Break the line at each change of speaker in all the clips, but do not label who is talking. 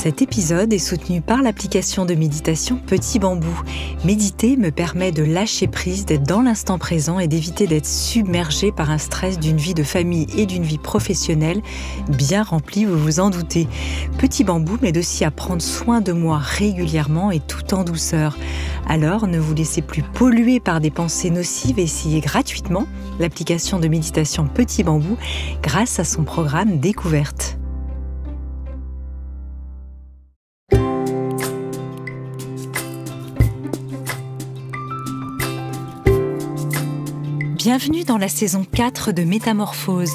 Cet épisode est soutenu par l'application de méditation Petit Bambou. Méditer me permet de lâcher prise, d'être dans l'instant présent et d'éviter d'être submergé par un stress d'une vie de famille et d'une vie professionnelle bien remplie, vous vous en doutez. Petit Bambou m'aide aussi à prendre soin de moi régulièrement et tout en douceur. Alors, ne vous laissez plus polluer par des pensées nocives et essayez gratuitement l'application de méditation Petit Bambou grâce à son programme Découverte. Bienvenue dans la saison 4 de Métamorphose.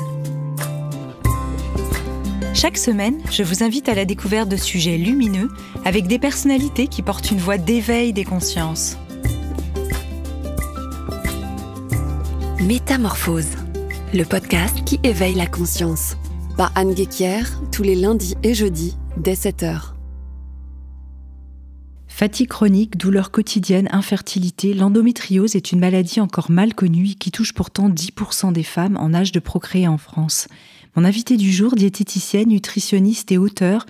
Chaque semaine, je vous invite à la découverte de sujets lumineux avec des personnalités qui portent une voix d'éveil des consciences.
Métamorphose, le podcast qui éveille la conscience. Par Anne Guéquier, tous les lundis et jeudis, dès 7h.
Fatigue chronique, douleurs quotidiennes, infertilité, l'endométriose est une maladie encore mal connue qui touche pourtant 10% des femmes en âge de procréer en France. Mon invitée du jour, diététicienne, nutritionniste et auteure,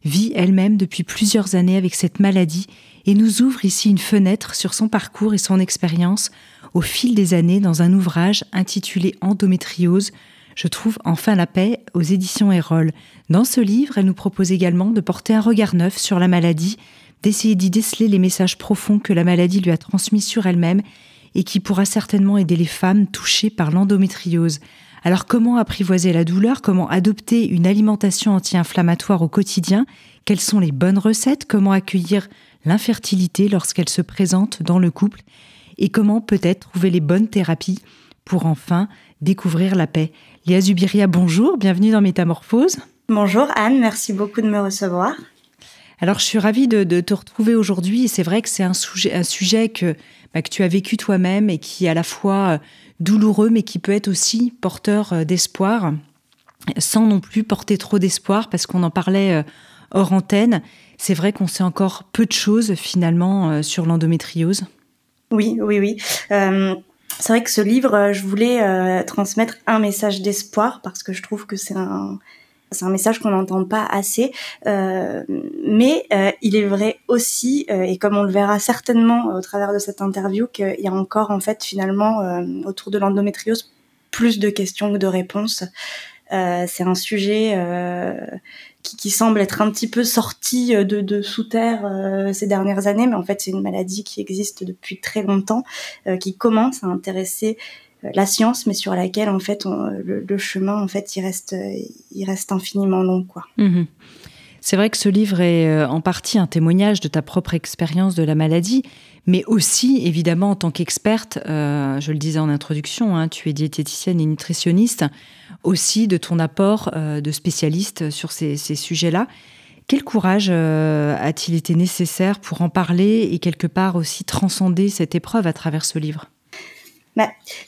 vit elle-même depuis plusieurs années avec cette maladie et nous ouvre ici une fenêtre sur son parcours et son expérience au fil des années dans un ouvrage intitulé Endométriose. Je trouve enfin la paix aux éditions Erol. Dans ce livre, elle nous propose également de porter un regard neuf sur la maladie, d'essayer d'y déceler les messages profonds que la maladie lui a transmis sur elle-même et qui pourra certainement aider les femmes touchées par l'endométriose. Alors comment apprivoiser la douleur? Comment adopter une alimentation anti-inflammatoire au quotidien? Quelles sont les bonnes recettes? Comment accueillir l'infertilité lorsqu'elle se présente dans le couple? Et comment peut-être trouver les bonnes thérapies pour enfin découvrir la paix? Léa Zubiria, bonjour, bienvenue dans Métamorphose.
Bonjour Anne, merci beaucoup de me recevoir.
Alors, je suis ravie de te retrouver aujourd'hui. Et c'est vrai que c'est un sujet que tu as vécu toi-même et qui est à la fois douloureux, mais qui peut être aussi porteur d'espoir, sans non plus porter trop d'espoir, parce qu'on en parlait hors antenne. C'est vrai qu'on sait encore peu de choses, finalement, sur l'endométriose.
Oui. C'est vrai que ce livre, je voulais transmettre un message d'espoir, parce que je trouve que c'est un message qu'on n'entend pas assez, mais il est vrai aussi, et comme on le verra certainement au travers de cette interview, qu'il y a encore en fait finalement autour de l'endométriose plus de questions que de réponses. C'est un sujet qui semble être un petit peu sorti de sous terre ces dernières années, mais en fait c'est une maladie qui existe depuis très longtemps, qui commence à intéresser la science, mais sur laquelle en fait le chemin en fait il reste infiniment long, quoi.
Mmh. C'est vrai que ce livre est en partie un témoignage de ta propre expérience de la maladie, mais aussi évidemment en tant qu'experte, je le disais en introduction, tu es diététicienne et nutritionniste, aussi de ton apport de spécialiste sur ces sujets-là. Quel courage a-t-il été nécessaire pour en parler et quelque part aussi transcender cette épreuve à travers ce livre?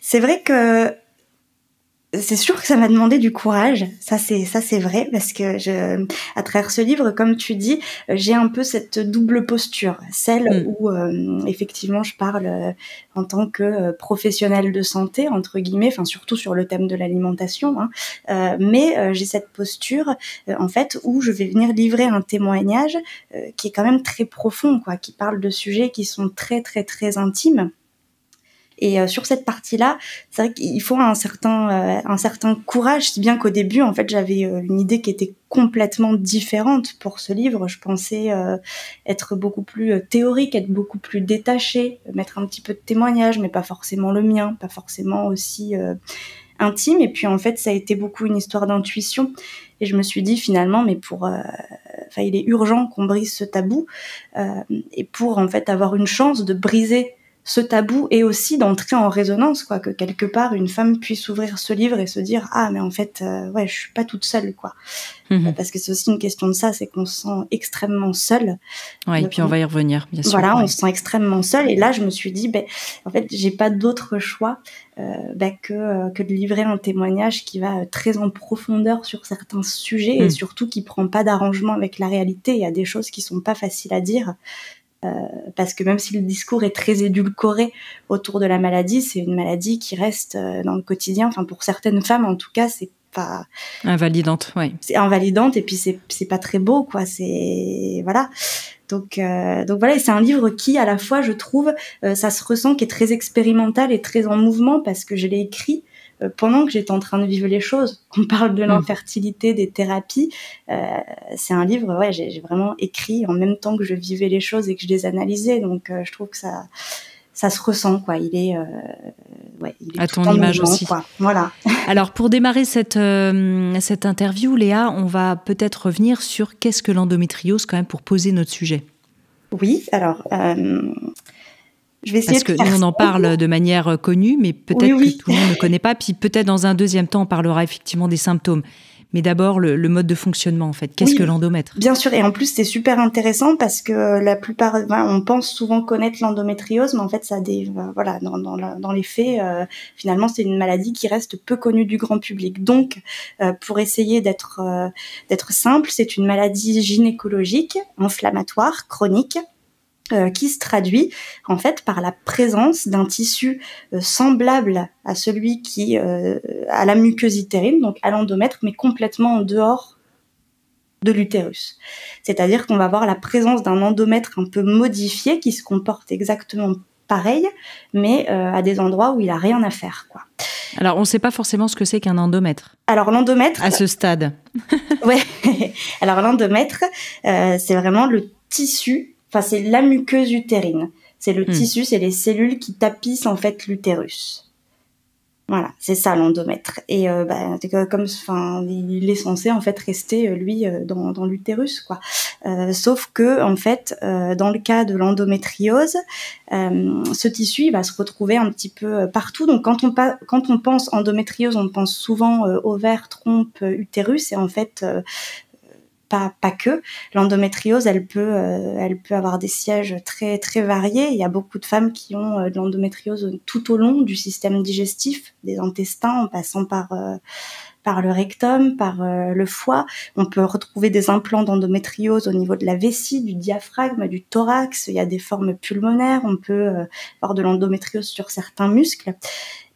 C'est vrai que c'est sûr que ça m'a demandé du courage, ça c'est vrai, parce que à travers ce livre, comme tu dis, j'ai un peu cette double posture, celle où effectivement je parle en tant que professionnelle de santé entre guillemets, enfin surtout sur le thème de l'alimentation, mais j'ai cette posture en fait où je vais venir livrer un témoignage qui est quand même très profond, quoi, qui parle de sujets qui sont très très très intimes. Et sur cette partie-là, c'est vrai qu'il faut un certain courage, si bien qu'au début, en fait, j'avais une idée qui était complètement différente pour ce livre. Je pensais être beaucoup plus théorique, être beaucoup plus détachée, mettre un petit peu de témoignage, mais pas forcément le mien, pas forcément aussi intime. Et puis en fait, ça a été beaucoup une histoire d'intuition. Et je me suis dit finalement, mais il est urgent qu'on brise ce tabou, et pour en fait avoir une chance de briser ce tabou et aussi d'entrer en résonance, quoi, que quelque part une femme puisse ouvrir ce livre et se dire mais en fait je suis pas toute seule, quoi. Parce que c'est aussi une question de ça, c'est qu'on se sent extrêmement seule.
Et puis on va y revenir, bien sûr.
Voilà, on se sent extrêmement seule, et là je me suis dit en fait j'ai pas d'autre choix que de livrer un témoignage qui va très en profondeur sur certains sujets et surtout qui prend pas d'arrangement avec la réalité. Il y a des choses qui sont pas faciles à dire. Parce que même si le discours est très édulcoré autour de la maladie, c'est une maladie qui reste dans le quotidien. Enfin, pour certaines femmes, en tout cas, c'est
Invalidante, oui.
C'est invalidante et puis c'est pas très beau, quoi. C'est voilà. Donc voilà, et c'est un livre qui, à la fois, je trouve, ça se ressent, qui est très expérimental et très en mouvement, parce que je l'ai écrit pendant que j'étais en train de vivre les choses. On parle de l'infertilité, des thérapies. C'est un livre, ouais, j'ai vraiment écrit en même temps que je vivais les choses et que je les analysais. Donc je trouve que ça se ressent, quoi. Il est
à ton image
mouvement,
aussi.
Quoi. Voilà.
Alors, pour démarrer cette interview, Léa, on va peut-être revenir sur qu'est-ce que l'endométriose, quand même, pour poser notre sujet.
Oui, alors, je vais essayer
Parce que nous, on en parle de manière connue, mais peut-être que tout le monde ne connaît pas. Puis peut-être dans un deuxième temps, on parlera effectivement des symptômes. Mais d'abord, le mode de fonctionnement, en fait. Qu'est-ce que l'endomètre ?
Bien sûr, et en plus, c'est super intéressant parce que la plupart, on pense souvent connaître l'endométriose, mais en fait, dans les faits, finalement, c'est une maladie qui reste peu connue du grand public. Donc, pour essayer d'être simple, c'est une maladie gynécologique, inflammatoire, chronique, qui se traduit en fait par la présence d'un tissu semblable à celui qui à la muqueuse utérine, donc à l'endomètre, mais complètement en dehors de l'utérus. C'est-à-dire qu'on va avoir la présence d'un endomètre un peu modifié qui se comporte exactement pareil, mais à des endroits où il a rien à faire, quoi.
Alors, on ne sait pas forcément ce que c'est qu'un endomètre.
Alors, l'endomètre...
À ce stade.
Ouais. Alors, l'endomètre, c'est vraiment le tissu. Enfin, c'est la muqueuse utérine. C'est le tissu, c'est les cellules qui tapissent en fait l'utérus. Voilà, c'est ça l'endomètre. Et il est censé en fait rester lui dans l'utérus, quoi. Sauf que en fait, dans le cas de l'endométriose, ce tissu il va se retrouver un petit peu partout. Donc quand on pense endométriose, on pense souvent ovaire, trompe, utérus, et en fait pas que. L'endométriose, elle peut avoir des sièges très très variés. Il y a beaucoup de femmes qui ont de l'endométriose tout au long du système digestif, des intestins, en passant par le rectum, par le foie. On peut retrouver des implants d'endométriose au niveau de la vessie, du diaphragme, du thorax. Il y a des formes pulmonaires. On peut avoir de l'endométriose sur certains muscles.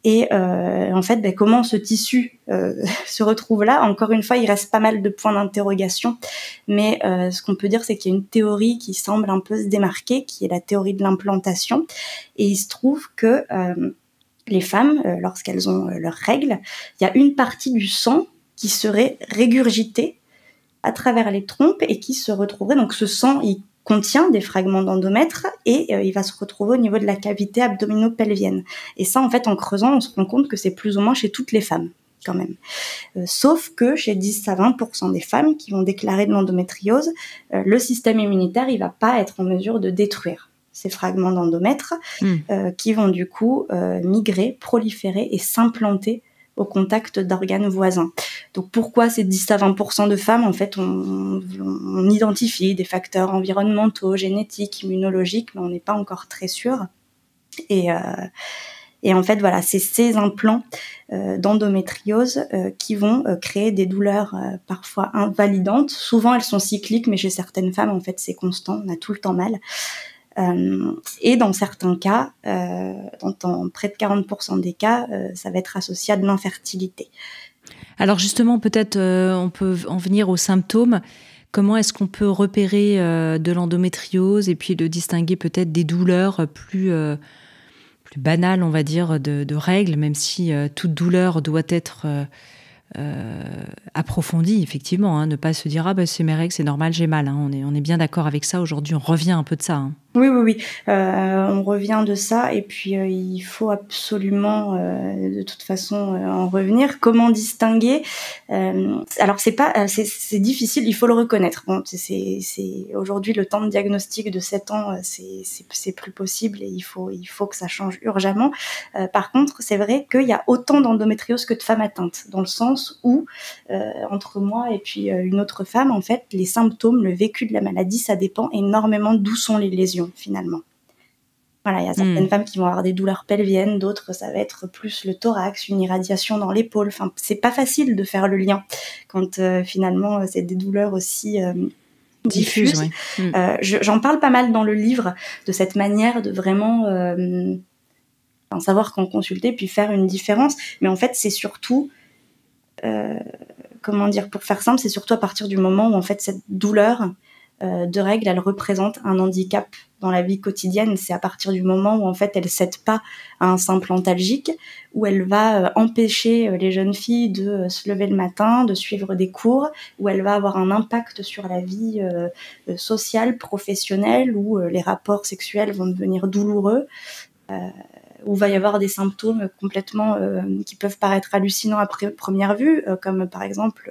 Et en fait, comment ce tissu se retrouve là ? Encore une fois, il reste pas mal de points d'interrogation, mais ce qu'on peut dire, c'est qu'il y a une théorie qui semble un peu se démarquer, qui est la théorie de l'implantation. Et il se trouve que les femmes, lorsqu'elles ont leurs règles, il y a une partie du sang qui serait régurgitée à travers les trompes et qui se retrouverait, donc ce sang, il contient des fragments d'endomètre et il va se retrouver au niveau de la cavité abdomino-pelvienne. Et ça, en fait, en creusant, on se rend compte que c'est plus ou moins chez toutes les femmes, quand même. Sauf que chez 10 à 20% des femmes qui vont déclarer de l'endométriose, le système immunitaire, il va pas être en mesure de détruire ces fragments d'endomètre qui vont du coup migrer, proliférer et s'implanter au contact d'organes voisins. Donc pourquoi ces 10 à 20% de femmes ? En fait, on identifie des facteurs environnementaux, génétiques, immunologiques, mais on n'est pas encore très sûr. Et en fait, voilà, c'est ces implants d'endométriose qui vont créer des douleurs parfois invalidantes. Souvent, elles sont cycliques, mais chez certaines femmes, en fait, c'est constant. On a tout le temps mal. Et dans certains cas, dans près de 40% des cas, ça va être associé à de l'infertilité.
Alors justement, peut-être on peut en venir aux symptômes. Comment est-ce qu'on peut repérer de l'endométriose et puis le distinguer peut-être des douleurs plus banales, on va dire, de règles, même si toute douleur doit être approfondie, effectivement. Hein, ne pas se dire « Ah, c'est mes règles, c'est normal, j'ai mal. Hein ». On est bien d'accord avec ça. Aujourd'hui, on revient un peu de ça. Hein.
Oui. On revient de ça et puis il faut absolument de toute façon en revenir. Comment distinguer alors c'est difficile, il faut le reconnaître. Bon, c'est aujourd'hui le temps de diagnostic de 7 ans, c'est plus possible et il faut que ça change urgemment. Par contre, c'est vrai qu'il y a autant d'endométriose que de femmes atteintes, dans le sens où entre moi et puis une autre femme, en fait, les symptômes, le vécu de la maladie, ça dépend énormément d'où sont les lésions. Finalement. Voilà, il y a certaines femmes qui vont avoir des douleurs pelviennes, d'autres ça va être plus le thorax, une irradiation dans l'épaule. Enfin, c'est pas facile de faire le lien quand finalement c'est des douleurs aussi diffuses. Oui. J'en parle pas mal dans le livre de cette manière de vraiment savoir quand consulter puis faire une différence. Mais en fait, c'est surtout comment dire, pour faire simple, c'est surtout à partir du moment où en fait cette douleur de règles, elle représente un handicap dans la vie quotidienne. C'est à partir du moment où en fait elle cède pas à un simple antalgique, où elle va empêcher les jeunes filles de se lever le matin, de suivre des cours, où elle va avoir un impact sur la vie sociale, professionnelle, où les rapports sexuels vont devenir douloureux. Où va y avoir des symptômes complètement qui peuvent paraître hallucinants à première vue, comme par exemple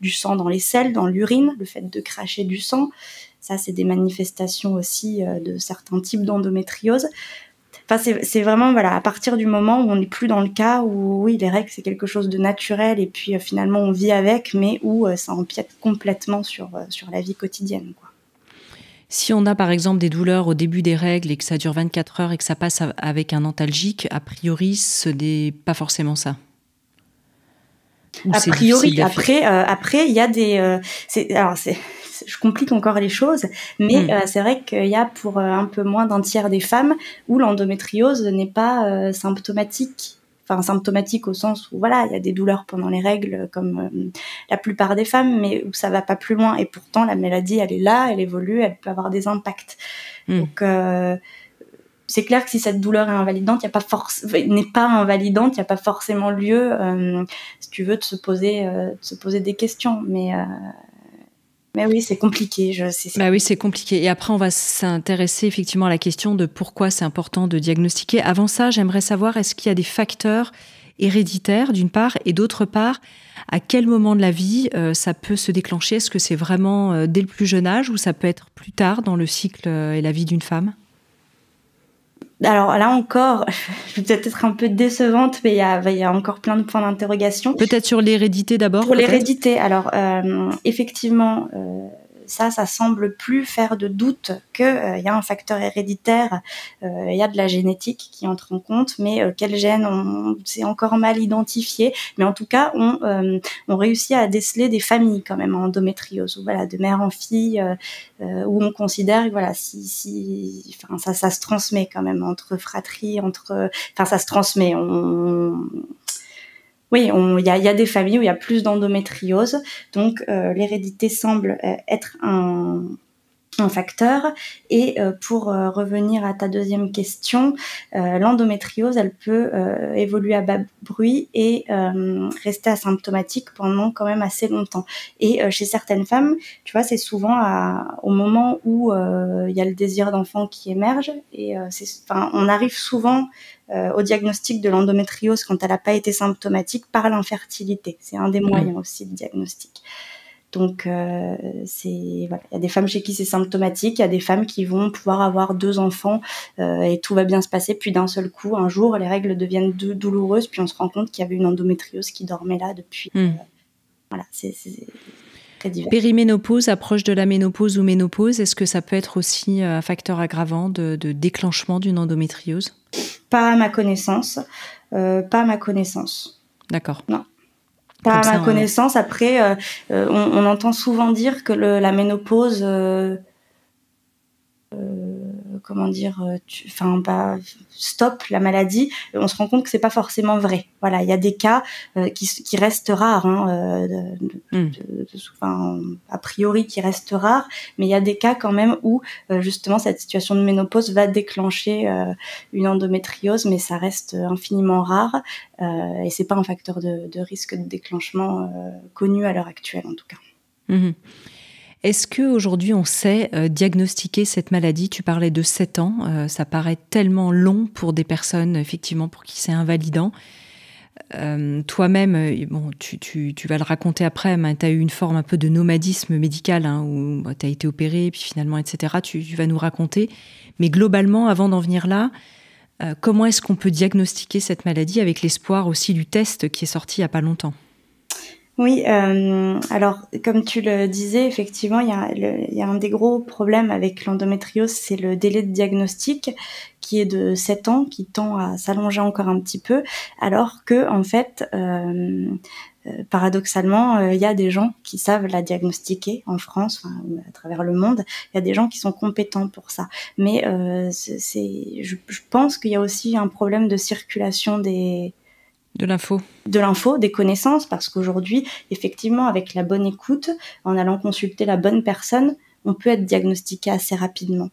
du sang dans les selles, dans l'urine, le fait de cracher du sang. Ça, c'est des manifestations aussi de certains types d'endométriose. Enfin, c'est vraiment, voilà, à partir du moment où on n'est plus dans le cas où, oui, les règles, c'est quelque chose de naturel et puis finalement, on vit avec, mais où ça empiète complètement sur la vie quotidienne, quoi.
Si on a par exemple des douleurs au début des règles et que ça dure 24 heures et que ça passe avec un antalgique, a priori, ce n'est pas forcément ça.
Ou a priori, après, il y a des... je complique encore les choses, mais c'est vrai qu'il y a pour un peu moins d'un tiers des femmes où l'endométriose n'est pas symptomatique. Enfin, symptomatique au sens où, voilà, il y a des douleurs pendant les règles, comme la plupart des femmes, mais où ça va pas plus loin. Et pourtant, la maladie, elle est là, elle évolue, elle peut avoir des impacts. Donc, c'est clair que si cette douleur est invalidante, n'est pas invalidante, il n'y a pas forcément lieu, si tu veux, de se poser des questions. Mais oui, c'est compliqué.
Oui, c'est compliqué. Et après, on va s'intéresser effectivement à la question de pourquoi c'est important de diagnostiquer. Avant ça, j'aimerais savoir, est-ce qu'il y a des facteurs héréditaires, d'une part, et d'autre part, à quel moment de la vie ça peut se déclencher? Est-ce que c'est vraiment dès le plus jeune âge ou ça peut être plus tard dans le cycle et la vie d'une femme?
Alors là encore, je vais peut-être être un peu décevante, mais il y a encore plein de points d'interrogation.
Peut-être sur l'hérédité d'abord.
Pour l'hérédité, alors effectivement, ça semble plus faire de doute que y a un facteur héréditaire, il y a de la génétique qui entre en compte, mais quels gènes, c'est encore mal identifié. Mais en tout cas, on réussit à déceler des familles quand même en endométriose, où, voilà, de mère en fille, où on considère que, voilà, enfin ça se transmet quand même entre fratries, enfin ça se transmet. Oui, il y a des familles où il y a plus d'endométriose, donc l'hérédité semble être un facteur. Et pour revenir à ta deuxième question, l'endométriose, elle peut évoluer à bas bruit et rester asymptomatique pendant quand même assez longtemps. Et chez certaines femmes, tu vois, c'est souvent au moment où il y a le désir d'enfant qui émerge. Et on arrive souvent au diagnostic de l'endométriose quand elle n'a pas été symptomatique par l'infertilité. C'est un des moyens aussi de diagnostic. Donc, voilà, il y a des femmes chez qui c'est symptomatique, il y a des femmes qui vont pouvoir avoir 2 enfants et tout va bien se passer, puis d'un seul coup, un jour, les règles deviennent douloureuses, puis on se rend compte qu'il y avait une endométriose qui dormait là depuis. Voilà, c'est très divers.
Périménopause, approche de la ménopause ou ménopause, est-ce que ça peut être aussi un facteur aggravant de déclenchement d'une endométriose?
Pas à ma connaissance.
D'accord.
Non. Pas à ma connaissance. Après, on entend souvent dire que la ménopause, stoppe la maladie. On se rend compte que c'est pas forcément vrai. Voilà, il y a des cas qui restent rares, a priori qui restent rares, mais il y a des cas quand même où justement cette situation de ménopause va déclencher une endométriose, mais ça reste infiniment rare et c'est pas un facteur de risque de déclenchement connu à l'heure actuelle en tout cas.
Est-ce qu'aujourd'hui on sait diagnostiquer cette maladie? Tu parlais de 7 ans, ça paraît tellement long pour des personnes effectivement pour qui c'est invalidant. Toi-même, tu vas le raconter après, mais tu as eu une forme un peu de nomadisme médical, où tu as été opérée, puis finalement, etc. Tu vas nous raconter. Mais globalement, avant d'en venir là, comment est-ce qu'on peut diagnostiquer cette maladie avec l'espoir aussi du test qui est sorti il n'y a pas longtemps?
Oui, alors comme tu le disais, effectivement, il y a un des gros problèmes avec l'endométriose, c'est le délai de diagnostic qui est de 7 ans, qui tend à s'allonger encore un petit peu, alors que en fait, paradoxalement, il y a des gens qui savent la diagnostiquer en France, à travers le monde. Il y a des gens qui sont compétents pour ça. Mais je pense qu'il y a aussi un problème de circulation des
De l'info,
des connaissances, parce qu'aujourd'hui, effectivement, avec la bonne écoute, en allant consulter la bonne personne, on peut être diagnostiqué assez rapidement.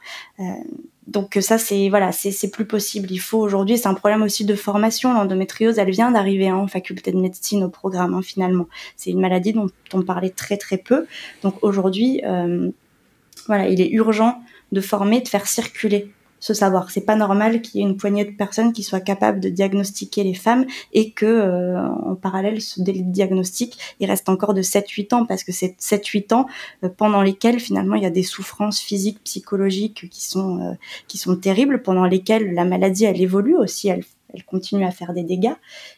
Donc ça, c'est plus possible. Il faut aujourd'hui, c'est un problème aussi de formation. L'endométriose, elle vient d'arriver en faculté de médecine au programme, finalement. C'est une maladie dont on parlait très très peu. Donc aujourd'hui, il est urgent de former, de faire circuler ce savoir. C'est pas normal qu'il y ait une poignée de personnes qui soient capables de diagnostiquer les femmes et que en parallèle, ce délai de diagnostic, il reste encore de 7-8 ans, parce que c'est 7-8 ans pendant lesquels finalement il y a des souffrances physiques, psychologiques qui sont terribles, pendant lesquelles la maladie elle évolue aussi, elle continue à faire des dégâts,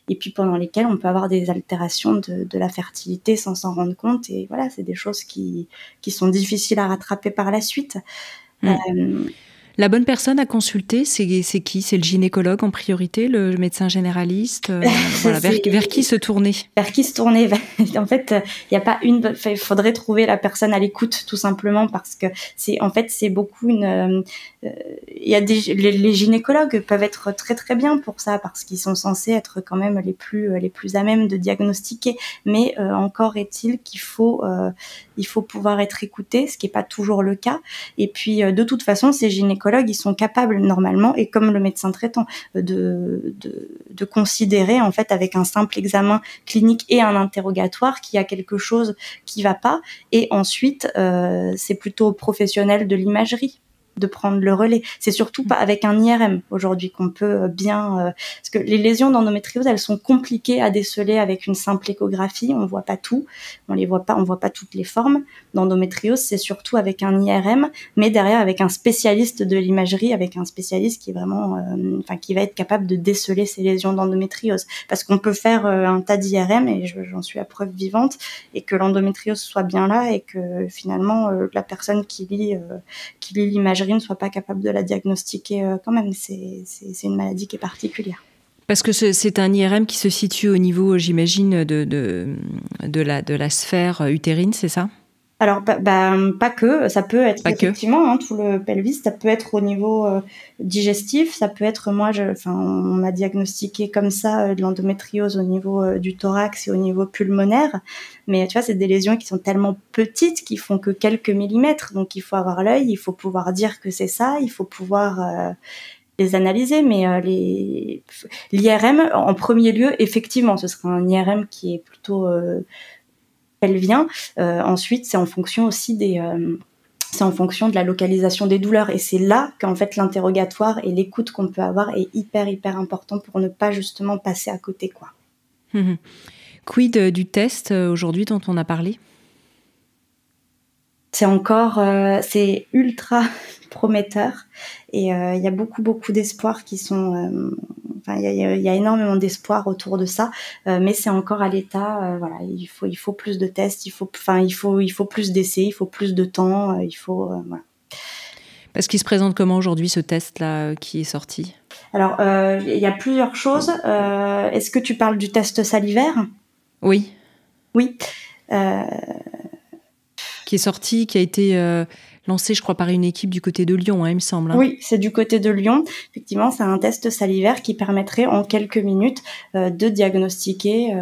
et puis pendant lesquelles on peut avoir des altérations de la fertilité sans s'en rendre compte, et voilà, c'est des choses qui sont difficiles à rattraper par la suite.
La bonne personne à consulter, c'est qui? C'est le gynécologue en priorité, le médecin généraliste? Vers qui se tourner?
Vers qui se tourner? En fait, il y a pas une. Il faudrait trouver la personne à l'écoute, tout simplement, parce que c'est beaucoup une. Il y a les gynécologues peuvent être très très bien pour ça, parce qu'ils sont censés être quand même les plus à même de diagnostiquer. Mais encore est-il qu'il faut pouvoir être écouté, ce qui est pas toujours le cas. Et puis de toute façon, ces gynécologues, ils sont capables normalement, et comme le médecin traitant, de considérer en fait avec un simple examen clinique et un interrogatoire qu'il y a quelque chose qui va pas, et ensuite c'est plutôt aux professionnels de l'imagerie de prendre le relais. C'est surtout pas avec un IRM aujourd'hui qu'on peut bien... parce que les lésions d'endométriose, elles sont compliquées à déceler avec une simple échographie. On voit pas tout, on voit pas toutes les formes. D'endométriose, c'est surtout avec un IRM, mais derrière avec un spécialiste de l'imagerie, avec un spécialiste qui est vraiment... qui va être capable de déceler ces lésions d'endométriose. Parce qu'on peut faire un tas d'IRM, et j'en suis la preuve vivante, et que l'endométriose soit bien là, et que finalement la personne qui lit l'imagerie ne soit pas capable de la diagnostiquer quand même. C'est une maladie qui est particulière.
Parce que c'est un IRM qui se situe au niveau, j'imagine, de la sphère utérine, c'est ça?
Alors, pas que. Ça peut être effectivement tout le pelvis. Ça peut être au niveau digestif. Ça peut être, on m'a diagnostiqué comme ça de l'endométriose au niveau du thorax et au niveau pulmonaire. Mais tu vois, c'est des lésions qui sont tellement petites, qui font que quelques millimètres. Donc, il faut avoir l'œil, il faut pouvoir dire que c'est ça, il faut pouvoir les analyser. Mais l'IRM, en premier lieu, effectivement, ce sera un IRM qui est plutôt pelvien. Ensuite, c'est en fonction aussi c'est en fonction de la localisation des douleurs, et c'est là qu'en fait l'interrogatoire et l'écoute qu'on peut avoir est hyper important pour ne pas justement passer à côté, quoi.
Quid du test aujourd'hui dont on a parlé?
C'est ultra prometteur, et il y a beaucoup d'espoirs qui sont il y a énormément d'espoir autour de ça, mais c'est encore à l'état. Il faut plus de tests, il faut plus d'essais, il faut plus de temps, voilà.
Parce qu'il se présente comment aujourd'hui, ce test-là qui est sorti?
Alors, il y a plusieurs choses. Est-ce que tu parles du test salivaire?
Oui.
Oui.
Qui est sorti, qui a été lancé, je crois, par une équipe du côté de Lyon, il me semble.
Oui, c'est du côté de Lyon. Effectivement, c'est un test salivaire qui permettrait en quelques minutes de diagnostiquer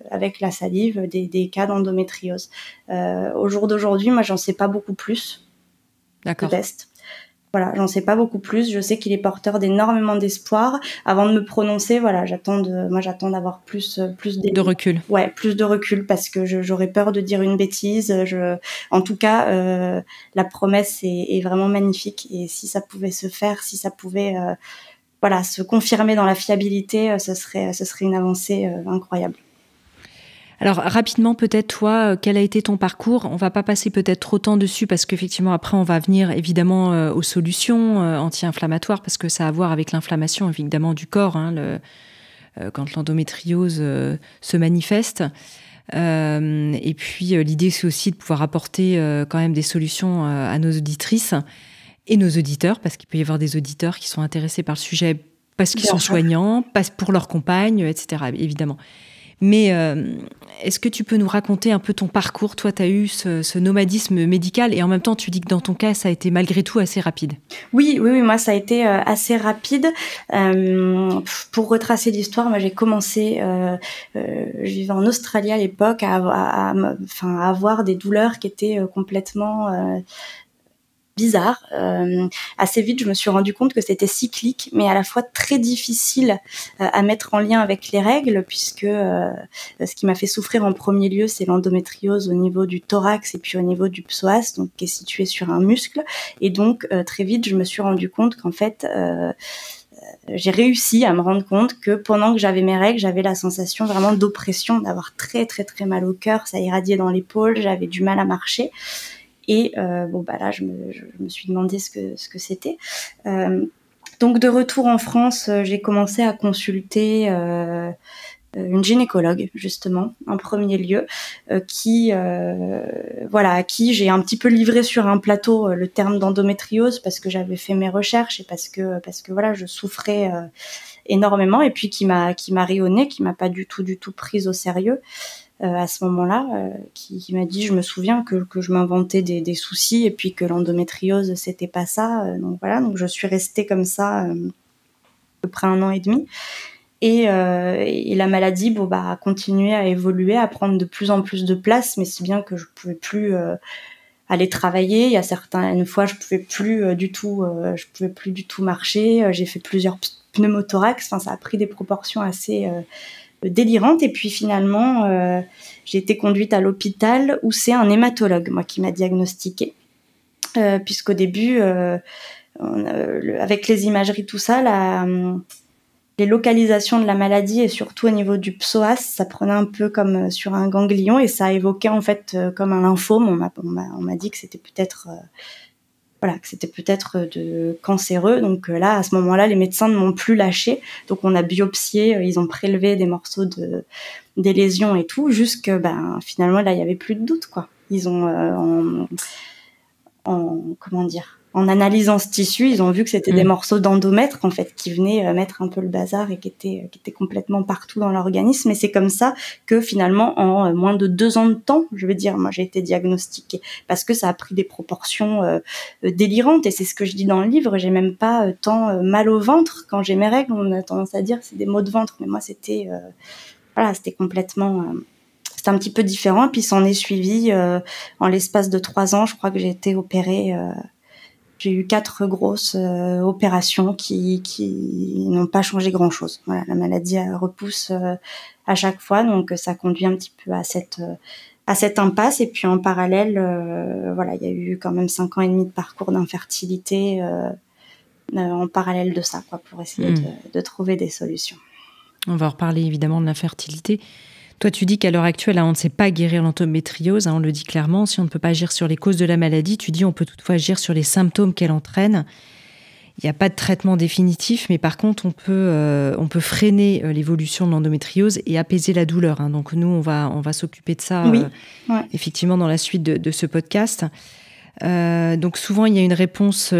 avec la salive des cas d'endométriose. Au jour d'aujourd'hui, moi, j'en sais pas beaucoup plus.
D'accord.
De test. Voilà, j'en sais pas beaucoup plus. Je sais qu'il est porteur d'énormément d'espoir. Avant de me prononcer, j'attends d'avoir plus
de recul.
Ouais, plus de recul, parce que j'aurais peur de dire une bêtise. En tout cas, la promesse est vraiment magnifique, et si ça pouvait se faire, si ça pouvait, se confirmer dans la fiabilité, ce serait une avancée incroyable.
Alors rapidement, peut-être toi, quel a été ton parcours? On va pas passer peut-être trop de temps dessus, parce qu'effectivement après on va venir évidemment aux solutions anti-inflammatoires, parce que ça a à voir avec l'inflammation évidemment du corps, quand l'endométriose se manifeste. Et puis l'idée c'est aussi de pouvoir apporter quand même des solutions à nos auditrices et nos auditeurs, parce qu'il peut y avoir des auditeurs qui sont intéressés par le sujet parce qu'ils sont soignants, pour leur compagne, etc. évidemment. Mais est-ce que tu peux nous raconter un peu ton parcours ? Toi, tu as eu ce nomadisme médical et en même temps, tu dis que dans ton cas, ça a été malgré tout assez rapide.
Oui, moi, ça a été assez rapide. Pour retracer l'histoire, moi, j'ai commencé, je vivais en Australie à l'époque, à avoir des douleurs qui étaient complètement bizarre. Assez vite, je me suis rendu compte que c'était cyclique, mais à la fois très difficile à mettre en lien avec les règles, puisque ce qui m'a fait souffrir en premier lieu, c'est l'endométriose au niveau du thorax et puis au niveau du psoas, donc qui est situé sur un muscle. Et donc très vite, je me suis rendu compte qu'en fait, j'ai réussi à me rendre compte que pendant que j'avais mes règles, j'avais la sensation vraiment d'oppression, d'avoir très très très mal au cœur, ça irradiait dans l'épaule, j'avais du mal à marcher. Et là, je me suis demandé ce que c'était. Donc de retour en France, j'ai commencé à consulter une gynécologue justement en premier lieu, à qui j'ai un petit peu livré sur un plateau le terme d'endométriose parce que j'avais fait mes recherches et parce que voilà, je souffrais énormément, et puis qui m'a rayonnée, qui m'a pas du tout prise au sérieux. À ce moment-là, qui m'a dit, je me souviens que je m'inventais des soucis et puis que l'endométriose c'était pas ça. Donc je suis restée comme ça à peu près 1 an et demi. Et la maladie a continué à évoluer, à prendre de plus en plus de place, mais si bien que je pouvais plus aller travailler. Il y a certaines fois, je pouvais plus du tout marcher. J'ai fait plusieurs pneumothorax. Enfin, ça a pris des proportions assez délirante. Et puis finalement, j'ai été conduite à l'hôpital où c'est un hématologue, moi, qui m'a diagnostiquée. Puisqu'au début, avec les imageries, tout ça, les localisations de la maladie et surtout au niveau du psoas, ça prenait un peu comme sur un ganglion et ça évoquait en fait comme un lymphome. On m'a dit que c'était peut-être de cancéreux. Donc là, à ce moment-là, les médecins ne m'ont plus lâché. Donc on a biopsié, ils ont prélevé des morceaux des lésions et tout, jusque finalement là, il y avait plus de doute, quoi. Ils ont en analysant ce tissu, ils ont vu que c'était des morceaux d'endomètre en fait qui venaient mettre un peu le bazar et qui étaient complètement partout dans l'organisme. Et c'est comme ça que finalement, en moins de 2 ans de temps, je veux dire, moi j'ai été diagnostiquée parce que ça a pris des proportions délirantes. Et c'est ce que je dis dans le livre. J'ai même pas tant mal au ventre quand j'ai mes règles. On a tendance à dire que c'est des maux de ventre, mais moi c'était c'était complètement c'était un petit peu différent. Puis s'en est suivi en l'espace de 3 ans, je crois que j'ai été opérée. J'ai eu 4 grosses opérations qui n'ont pas changé grand-chose. Voilà, la maladie repousse à chaque fois, donc ça conduit un petit peu à cette impasse. Et puis en parallèle, il y a eu quand même 5 ans et demi de parcours d'infertilité en parallèle de ça, quoi, pour essayer de trouver des solutions.
On va reparler évidemment de l'infertilité. Toi, tu dis qu'à l'heure actuelle, on ne sait pas guérir l'endométriose, on le dit clairement. Si on ne peut pas agir sur les causes de la maladie, tu dis on peut toutefois agir sur les symptômes qu'elle entraîne. Il n'y a pas de traitement définitif, mais par contre, on peut freiner l'évolution de l'endométriose et apaiser la douleur. Donc nous, on va s'occuper de ça effectivement dans la suite de ce podcast. Donc souvent, il y a une réponse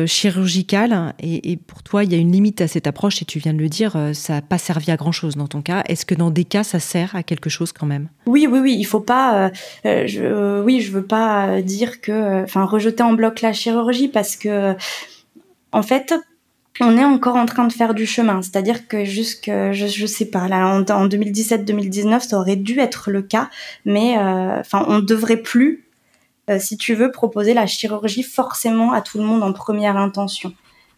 chirurgicale et pour toi, il y a une limite à cette approche et tu viens de le dire, ça n'a pas servi à grand-chose dans ton cas. Est-ce que dans des cas, ça sert à quelque chose quand même ?
Oui, il faut pas... je veux pas dire que... rejeter en bloc la chirurgie parce que, en fait... On est encore en train de faire du chemin, c'est-à-dire que je sais pas, là en 2017-2019, ça aurait dû être le cas, mais on devrait plus, si tu veux, proposer la chirurgie forcément à tout le monde en première intention.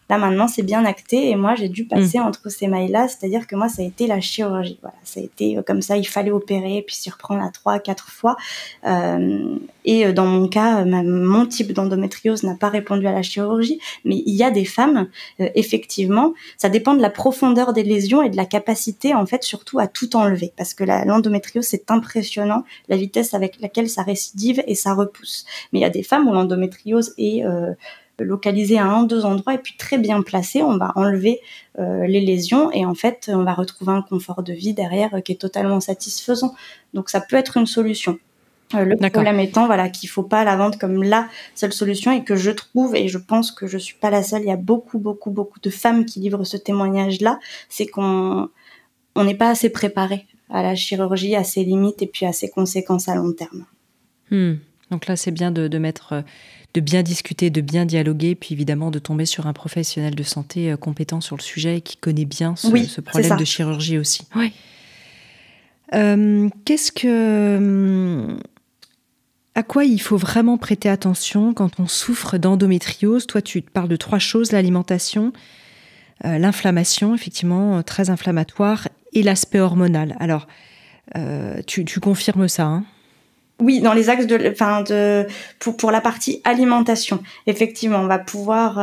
Là maintenant, c'est bien acté et moi j'ai dû passer entre ces mailles-là, c'est-à-dire que moi ça a été la chirurgie. Voilà, ça a été comme ça, il fallait opérer puis s'y reprendre à 3-4 fois. Et dans mon cas, mon type d'endométriose n'a pas répondu à la chirurgie, mais il y a des femmes, effectivement, ça dépend de la profondeur des lésions et de la capacité en fait surtout à tout enlever, parce que l'endométriose c'est impressionnant, la vitesse avec laquelle ça récidive et ça repousse. Mais il y a des femmes où l'endométriose est localisé à 1-2 endroits et puis très bien placé, on va enlever les lésions et en fait on va retrouver un confort de vie derrière qui est totalement satisfaisant. Donc ça peut être une solution. Le problème étant qu'il faut pas la vendre comme la seule solution et que je trouve, et je pense que je suis pas la seule, il y a beaucoup de femmes qui livrent ce témoignage-là, c'est qu'on n'est pas assez préparé à la chirurgie, à ses limites et puis à ses conséquences à long terme.
Donc là, c'est bien de bien discuter, de bien dialoguer, puis évidemment de tomber sur un professionnel de santé compétent sur le sujet et qui connaît bien ce problème de chirurgie aussi. Oui. À quoi il faut vraiment prêter attention quand on souffre d'endométriose? Toi, tu parles de 3 choses, l'alimentation, l'inflammation, effectivement, très inflammatoire, et l'aspect hormonal. Alors, tu confirmes ça, hein?
Oui, dans les axes pour la partie alimentation, effectivement, on va pouvoir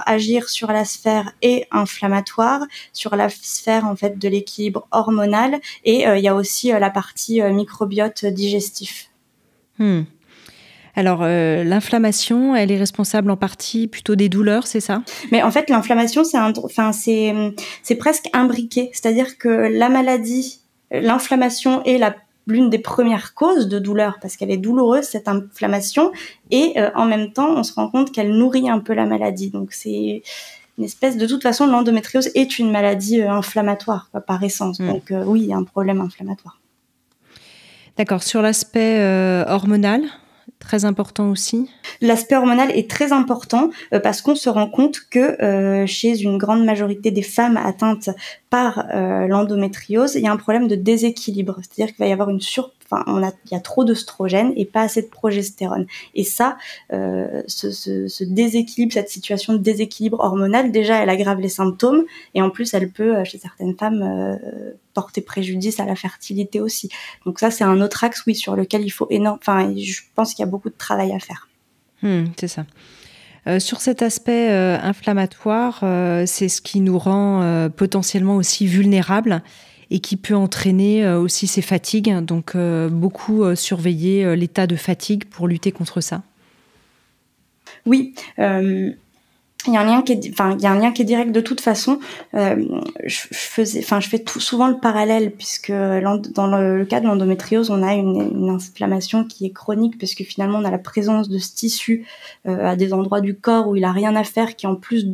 agir sur la sphère inflammatoire, sur la sphère en fait de l'équilibre hormonal, et il y a aussi la partie microbiote digestif.
Alors, l'inflammation, elle est responsable en partie plutôt des douleurs, c'est ça?
Mais en fait, l'inflammation, c'est presque imbriqué, c'est-à-dire que la maladie, l'inflammation est l'une des premières causes de douleur, parce qu'elle est douloureuse, cette inflammation, et en même temps, on se rend compte qu'elle nourrit un peu la maladie. Donc, c'est une espèce de toute façon, l'endométriose est une maladie inflammatoire, quoi, par essence. Donc, oui, il y a un problème inflammatoire.
D'accord. Sur l'aspect hormonal, très important aussi.
L'aspect hormonal est très important parce qu'on se rend compte que chez une grande majorité des femmes atteintes par l'endométriose, il y a un problème de déséquilibre. C'est-à-dire qu'il va y avoir il y a trop d'œstrogènes et pas assez de progestérone. Et ça, ce déséquilibre, cette situation de déséquilibre hormonal, déjà, elle aggrave les symptômes et en plus, elle peut, chez certaines femmes, porter préjudice à la fertilité aussi. Donc ça, c'est un autre axe, oui, sur lequel il faut je pense qu'il y a beaucoup de travail à faire.
C'est ça. Sur cet aspect inflammatoire, c'est ce qui nous rend potentiellement aussi vulnérables et qui peut entraîner aussi ces fatigues. Donc, beaucoup surveiller l'état de fatigue pour lutter contre ça.
Oui, il y a un lien qui est direct de toute façon. Je fais souvent le parallèle puisque dans le cas de l'endométriose, on a une inflammation qui est chronique puisque finalement on a la présence de ce tissu à des endroits du corps où il a rien à faire, qui en plus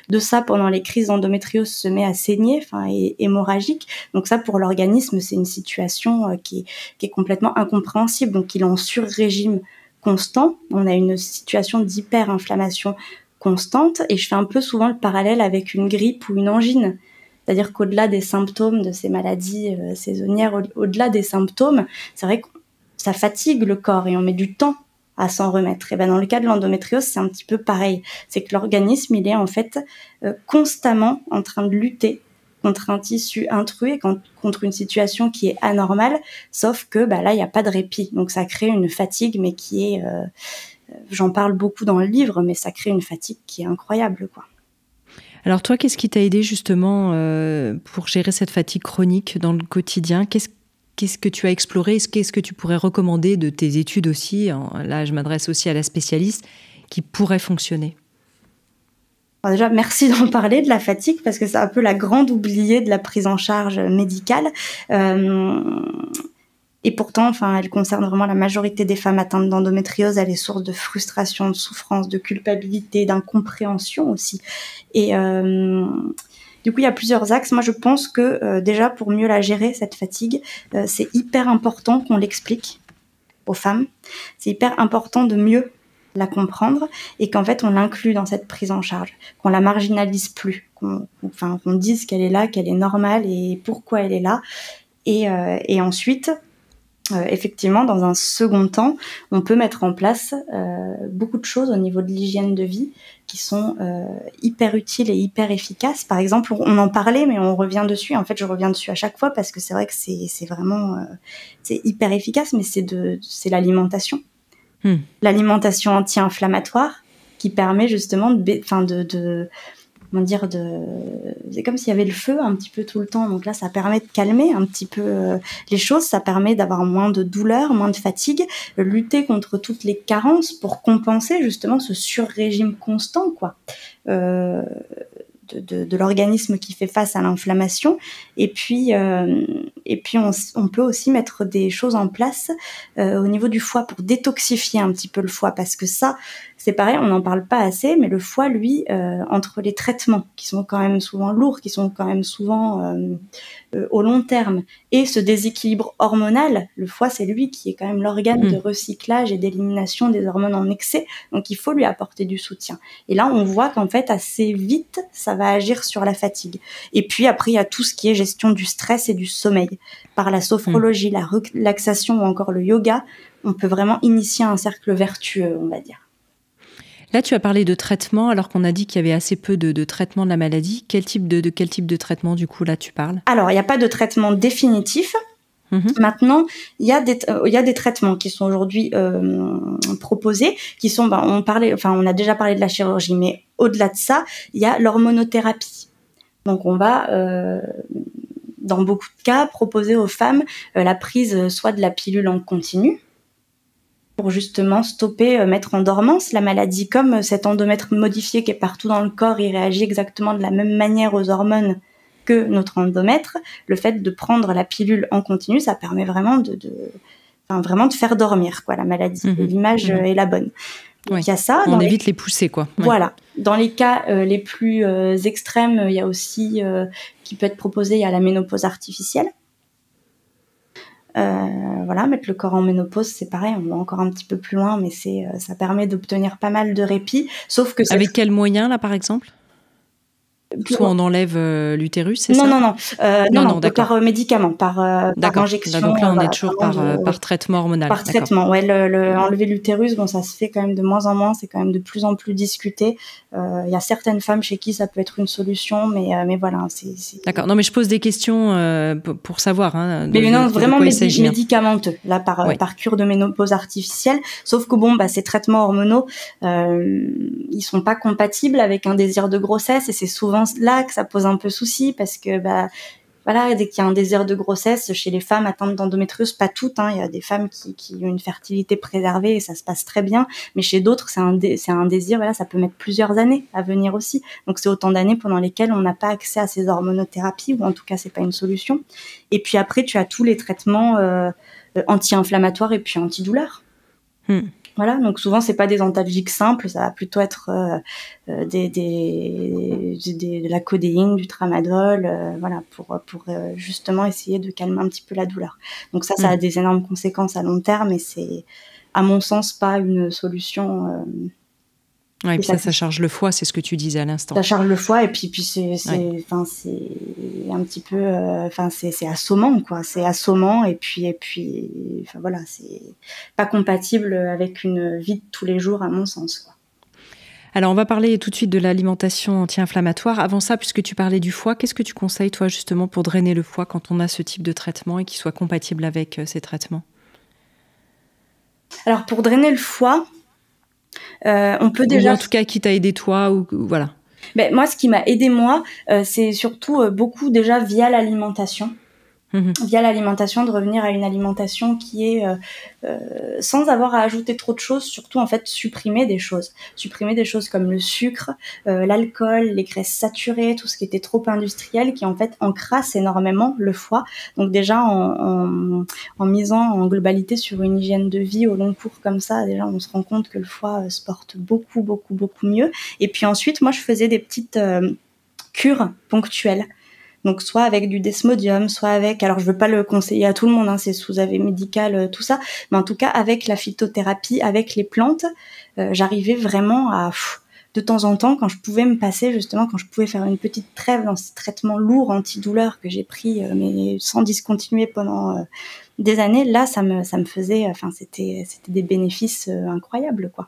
de ça, pendant les crises d'endométriose, se met à saigner, est hémorragique. Donc ça, pour l'organisme, c'est une situation qui est complètement incompréhensible. Donc il est en sur-régime constant. On a une situation d'hyper-inflammation constante, et je fais un peu souvent le parallèle avec une grippe ou une angine. C'est-à-dire qu'au-delà des symptômes de ces maladies saisonnières, au-delà des symptômes, c'est vrai que ça fatigue le corps et on met du temps à s'en remettre. Et dans le cas de l'endométriose, c'est un petit peu pareil. C'est que l'organisme, il est en fait constamment en train de lutter contre un tissu intrus et contre une situation qui est anormale, sauf que là, il n'y a pas de répit. Donc ça crée une fatigue, mais qui est... j'en parle beaucoup dans le livre, mais ça crée une fatigue qui est incroyable, quoi.
Alors toi, qu'est-ce qui t'a aidé justement pour gérer cette fatigue chronique dans le quotidien? Qu'est-ce que tu as exploré? Qu'est-ce que tu pourrais recommander de tes études aussi? Là, je m'adresse aussi à la spécialiste, qui pourrait fonctionner.
Alors déjà, merci d'en parler de la fatigue, parce que c'est un peu la grande oubliée de la prise en charge médicale. Et pourtant, elle concerne vraiment la majorité des femmes atteintes d'endométriose. Elle est source de frustration, de souffrance, de culpabilité, d'incompréhension aussi. Et du coup, il y a plusieurs axes. Moi, je pense que déjà, pour mieux la gérer, cette fatigue, c'est hyper important qu'on l'explique aux femmes. C'est hyper important de mieux la comprendre et qu'en fait, on l'inclut dans cette prise en charge, qu'on la marginalise plus, qu'on dise qu'elle est là, qu'elle est normale et pourquoi elle est là. Et ensuite... effectivement, dans un second temps, on peut mettre en place beaucoup de choses au niveau de l'hygiène de vie qui sont hyper utiles et hyper efficaces. Par exemple, on en parlait, mais on revient dessus. En fait, je reviens dessus à chaque fois parce que c'est vrai que c'est vraiment c'est hyper efficace, mais c'est l'alimentation. L'alimentation anti-inflammatoire qui permet justement c'est comme s'il y avait le feu un petit peu tout le temps. Donc là, ça permet de calmer un petit peu les choses. Ça permet d'avoir moins de douleur, moins de fatigue, lutter contre toutes les carences pour compenser justement ce sur-régime constant, quoi, de l'organisme qui fait face à l'inflammation. Et puis on peut aussi mettre des choses en place au niveau du foie pour détoxifier un petit peu le foie, parce que ça, c'est pareil, on n'en parle pas assez, mais le foie, lui, entre les traitements qui sont quand même souvent lourds, qui sont quand même souvent au long terme, et ce déséquilibre hormonal, le foie, c'est lui qui est quand même l'organe de recyclage et d'élimination des hormones en excès, donc il faut lui apporter du soutien. Et là, on voit qu'en fait, assez vite, ça va agir sur la fatigue. Et puis après, il y a tout ce qui est gestion du stress et du sommeil. Par la sophrologie, la relaxation ou encore le yoga, on peut vraiment initier un cercle vertueux, on va dire.
Là, tu as parlé de traitement, alors qu'on a dit qu'il y avait assez peu de traitement de la maladie. Quel type de traitement, du coup, là, tu parles ? Alors,
il n'y a pas de traitement définitif. Maintenant, il y a des traitements qui sont aujourd'hui proposés, qui sont, on a déjà parlé de la chirurgie, mais au-delà de ça, il y a l'hormonothérapie. Donc, on va, dans beaucoup de cas, proposer aux femmes la prise soit de la pilule en continu, pour justement stopper, mettre en dormance la maladie. Comme cet endomètre modifié qui est partout dans le corps, il réagit exactement de la même manière aux hormones que notre endomètre. Le fait de prendre la pilule en continu, ça permet vraiment vraiment de faire dormir, quoi, la maladie. Et l'image est la bonne. Donc, il y a ça.
On évite les poussées, quoi.
Voilà. Dans les cas les plus extrêmes, il y a aussi, qui peut être proposé, il y a la ménopause artificielle. Mettre le corps en ménopause, c'est pareil, on va encore un petit peu plus loin, mais ça permet d'obtenir pas mal de répit, sauf que...
Avec quel moyen, là, par exemple ? Soit on enlève l'utérus, c'est
ça ?
Non, d'accord.
Par médicament, par injection.
Donc là, on est toujours par traitement hormonal.
Par traitement, ouais. Enlever l'utérus, ça se fait quand même de moins en moins, c'est quand même de plus en plus discuté. Il y a certaines femmes chez qui ça peut être une solution, mais voilà. C'est...
D'accord, non mais je pose des questions pour savoir.
Mais non, vraiment médicamenteux, là, par cure de ménopause artificielle. Sauf que ces traitements hormonaux, ils sont pas compatibles avec un désir de grossesse, et c'est souvent là que ça pose un peu souci, parce que dès qu'il y a un désir de grossesse chez les femmes atteintes d'endométriose, pas toutes, il y a des femmes qui ont une fertilité préservée et ça se passe très bien, mais chez d'autres c'est un désir, ça peut mettre plusieurs années à venir aussi, donc c'est autant d'années pendant lesquelles on n'a pas accès à ces hormonothérapies, ou en tout cas c'est pas une solution. Et puis après tu as tous les traitements anti-inflammatoires et puis antidouleurs. Voilà, donc souvent c'est pas des antalgiques simples, ça va plutôt être de la codéine, du tramadol, pour justement essayer de calmer un petit peu la douleur. Donc ça a des énormes conséquences à long terme, et c'est, à mon sens, pas une solution.
Et puis ça charge le foie, c'est ce que tu disais à l'instant.
Ça charge le foie, et puis c'est un petit peu, c'est assommant, quoi. C'est assommant, et puis, c'est pas compatible avec une vie de tous les jours, à mon sens, quoi.
Alors, on va parler tout de suite de l'alimentation anti-inflammatoire. Avant ça, puisque tu parlais du foie, qu'est-ce que tu conseilles, toi, justement, pour drainer le foie quand on a ce type de traitement et qui soit compatible avec ces traitements ?
Alors, pour drainer le foie, on peut déjà...
Ou en tout cas, qui t'a aidé toi, ou voilà.
Moi, ce qui m'a aidé, c'est surtout beaucoup déjà via l'alimentation. Via l'alimentation, de revenir à une alimentation qui est sans avoir à ajouter trop de choses, surtout en fait supprimer des choses comme le sucre, l'alcool, les graisses saturées, tout ce qui était trop industriel, qui en fait encrasse énormément le foie. Donc déjà en misant en globalité sur une hygiène de vie au long cours comme ça, déjà on se rend compte que le foie se porte beaucoup mieux. Et puis ensuite, moi je faisais des petites cures ponctuelles. Donc soit avec du desmodium, soit avec, alors je veux pas le conseiller à tout le monde, c'est sous avis médical, tout ça, mais en tout cas avec la phytothérapie, avec les plantes, j'arrivais vraiment à, de temps en temps, quand je pouvais me passer, justement, quand je pouvais faire une petite trêve dans ces traitements lourds antidouleurs que j'ai pris, mais sans discontinuer pendant des années, là ça me faisait, c'était des bénéfices incroyables, quoi.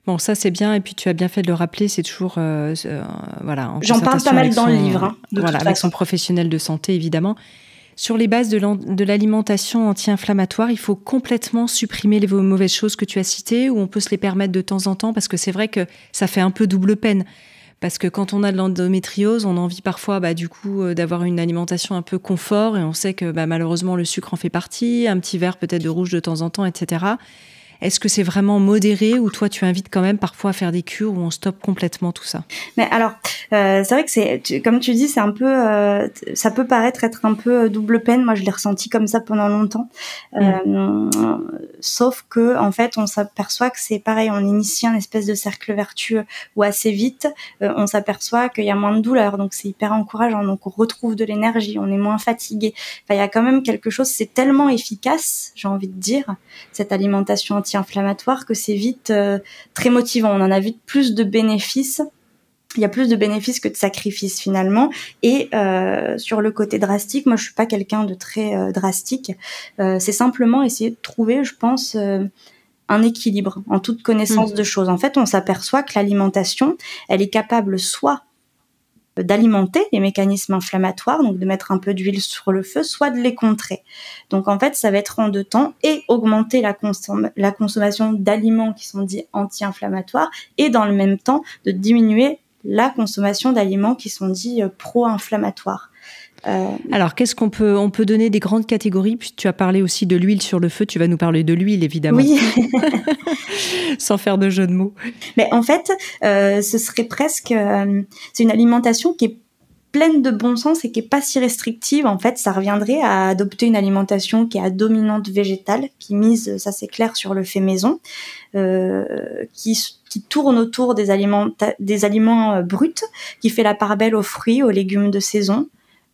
Bon, ça c'est bien, et puis tu as bien fait de le rappeler, c'est toujours
J'en parle pas mal dans le livre,
avec son professionnel de santé, évidemment. Sur les bases de l'alimentation anti-inflammatoire, il faut complètement supprimer les mauvaises choses que tu as citées, ou on peut se les permettre de temps en temps, parce que c'est vrai que ça fait un peu double peine. Parce que quand on a de l'endométriose, on a envie parfois d'avoir une alimentation un peu confort, et on sait que malheureusement le sucre en fait partie, un petit verre peut-être de rouge de temps en temps, etc. Est-ce que c'est vraiment modéré, ou toi tu invites quand même parfois à faire des cures où on stoppe complètement tout ça ?
Mais alors, c'est vrai que comme tu dis, c'est un peu, ça peut paraître être un peu double peine. Moi, je l'ai ressenti comme ça pendant longtemps. sauf que en fait on s'aperçoit que c'est pareil, on initie un espèce de cercle vertueux où assez vite on s'aperçoit qu'il y a moins de douleur, donc c'est hyper encourageant, donc on retrouve de l'énergie, on est moins fatigué. Enfin, il y a quand même quelque chose, c'est tellement efficace, j'ai envie de dire, cette alimentation anti-inflammatoire, que c'est vite très motivant. On en a vite plus de bénéfices. Il y a plus de bénéfices que de sacrifices finalement. Et sur le côté drastique, moi je suis pas quelqu'un de très drastique. C'est simplement essayer de trouver, je pense, un équilibre en toute connaissance de choses. En fait, on s'aperçoit que l'alimentation, elle est capable soit d'alimenter les mécanismes inflammatoires, donc de mettre un peu d'huile sur le feu, soit de les contrer. Donc en fait, ça va être en deux temps, et augmenter la consommation d'aliments qui sont dits anti-inflammatoires, et dans le même temps, de diminuer la consommation d'aliments qui sont dits pro-inflammatoires.
Alors, on peut donner des grandes catégories, puis tu as parlé aussi de l'huile sur le feu, tu vas nous parler de l'huile évidemment.
Oui.
Sans faire de jeu de mots.
Mais en fait, ce serait presque, c'est une alimentation qui est pleine de bon sens et qui est pas si restrictive. En fait, ça reviendrait à adopter une alimentation qui est à dominante végétale, qui mise, ça c'est clair, sur le fait maison, qui tourne autour des aliments bruts, qui fait la part belle aux fruits, aux légumes de saison.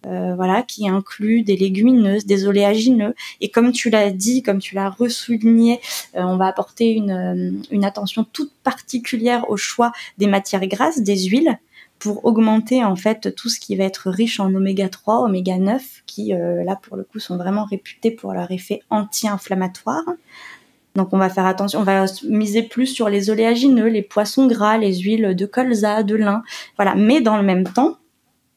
Voilà, qui inclut des légumineuses, des oléagineux. Et comme tu l'as dit, comme tu l'as ressouligné, on va apporter une attention toute particulière au choix des matières grasses, des huiles, pour augmenter en fait tout ce qui va être riche en oméga 3, oméga 9, qui là pour le coup sont vraiment réputés pour leur effet anti-inflammatoire. Donc on va faire attention, on va miser plus sur les oléagineux, les poissons gras, les huiles de colza, de lin, voilà. Mais dans le même temps,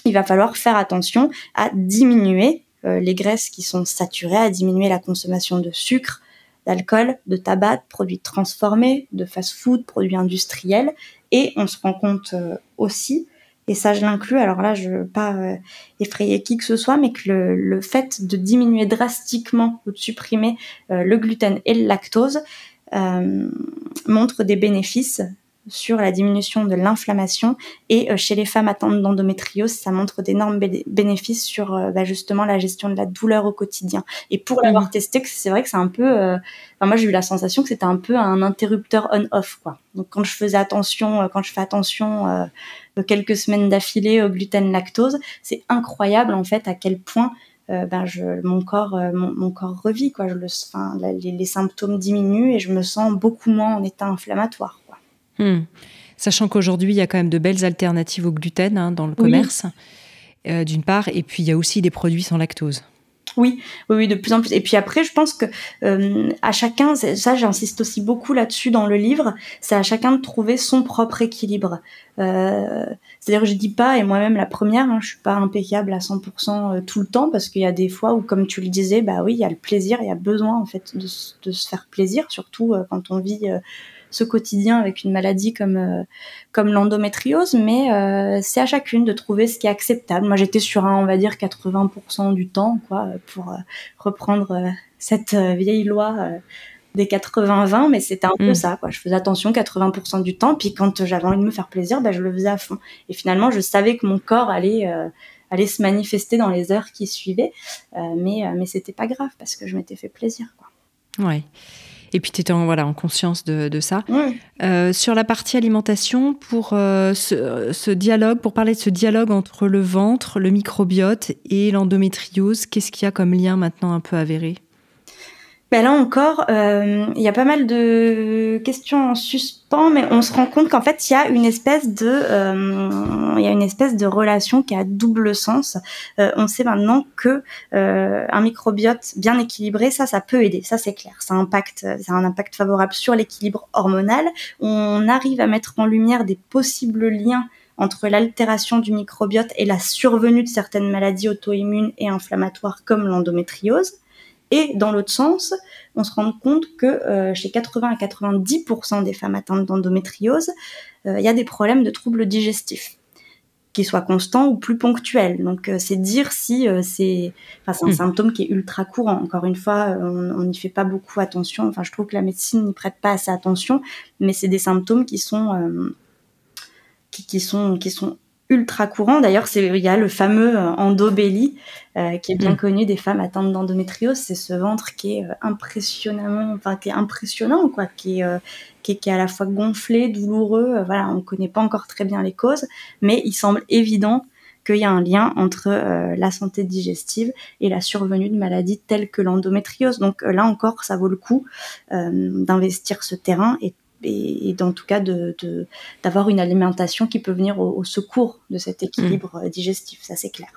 il va falloir faire attention à diminuer les graisses qui sont saturées, à diminuer la consommation de sucre, d'alcool, de tabac, de produits transformés, de fast-food, produits industriels. Et on se rend compte aussi, et ça je l'inclus, alors là je ne veux pas effrayer qui que ce soit, mais que le fait de diminuer drastiquement ou de supprimer le gluten et le lactose montre des bénéfices sur la diminution de l'inflammation, et chez les femmes atteintes d'endométriose, ça montre d'énormes bénéfices sur justement la gestion de la douleur au quotidien. Et pour l'avoir testé, c'est vrai que c'est un peu... moi j'ai eu la sensation que c'était un peu un interrupteur on-off, quoi. Donc quand je fais attention quelques semaines d'affilée au gluten lactose, c'est incroyable en fait à quel point mon corps revit, quoi. Les symptômes diminuent et je me sens beaucoup moins en état inflammatoire, quoi.
Sachant qu'aujourd'hui, il y a quand même de belles alternatives au gluten dans le commerce, d'une part, et puis il y a aussi des produits sans lactose.
Oui, de plus en plus. Et puis après, je pense que à chacun, ça j'insiste aussi beaucoup là-dessus dans le livre, c'est à chacun de trouver son propre équilibre. C'est-à-dire que je dis pas, et moi-même la première, je suis pas impeccable à 100% tout le temps, parce qu'il y a des fois où, comme tu le disais, il y a le plaisir, il y a besoin en fait de se faire plaisir, surtout quand on vit ce quotidien avec une maladie comme l'endométriose, mais c'est à chacune de trouver ce qui est acceptable. Moi, j'étais sur on va dire 80% du temps, quoi, pour reprendre cette vieille loi des 80-20, mais c'était un peu ça, quoi. Je faisais attention 80% du temps, puis quand j'avais envie de me faire plaisir, je le faisais à fond. Et finalement, je savais que mon corps allait se manifester dans les heures qui suivaient, mais c'était pas grave parce que je m'étais fait plaisir, quoi.
Ouais. Et puis tu étais en conscience de ça. Sur la partie alimentation, pour ce dialogue, pour parler de ce dialogue entre le ventre, le microbiote et l'endométriose, qu'est-ce qu'il y a comme lien maintenant un peu avéré ?
Là encore, il y a pas mal de questions en suspens, mais on se rend compte qu'en fait, il y a une espèce de relation qui a double sens. On sait maintenant que un microbiote bien équilibré, ça peut aider, ça c'est clair. Ça a un impact favorable sur l'équilibre hormonal. On arrive à mettre en lumière des possibles liens entre l'altération du microbiote et la survenue de certaines maladies auto-immunes et inflammatoires comme l'endométriose. Et dans l'autre sens, on se rend compte que chez 80 à 90% des femmes atteintes d'endométriose, il y a des problèmes de troubles digestifs, qu'ils soient constants ou plus ponctuels. Donc c'est dire si c'est un symptôme qui est ultra courant. Encore une fois, on n'y fait pas beaucoup attention. Je trouve que la médecine n'y prête pas assez attention, mais c'est des symptômes qui sont ultra courant. D'ailleurs, il y a le fameux endobelly qui est bien connu des femmes atteintes d'endométriose. C'est ce ventre qui est impressionnant, quoi, qui est à la fois gonflé, douloureux. Voilà, on connaît pas encore très bien les causes, mais il semble évident qu'il y a un lien entre la santé digestive et la survenue de maladies telles que l'endométriose. Donc là encore, ça vaut le coup d'investir ce terrain et en tout cas d'avoir une alimentation qui peut venir au secours de cet équilibre digestif, ça c'est clair.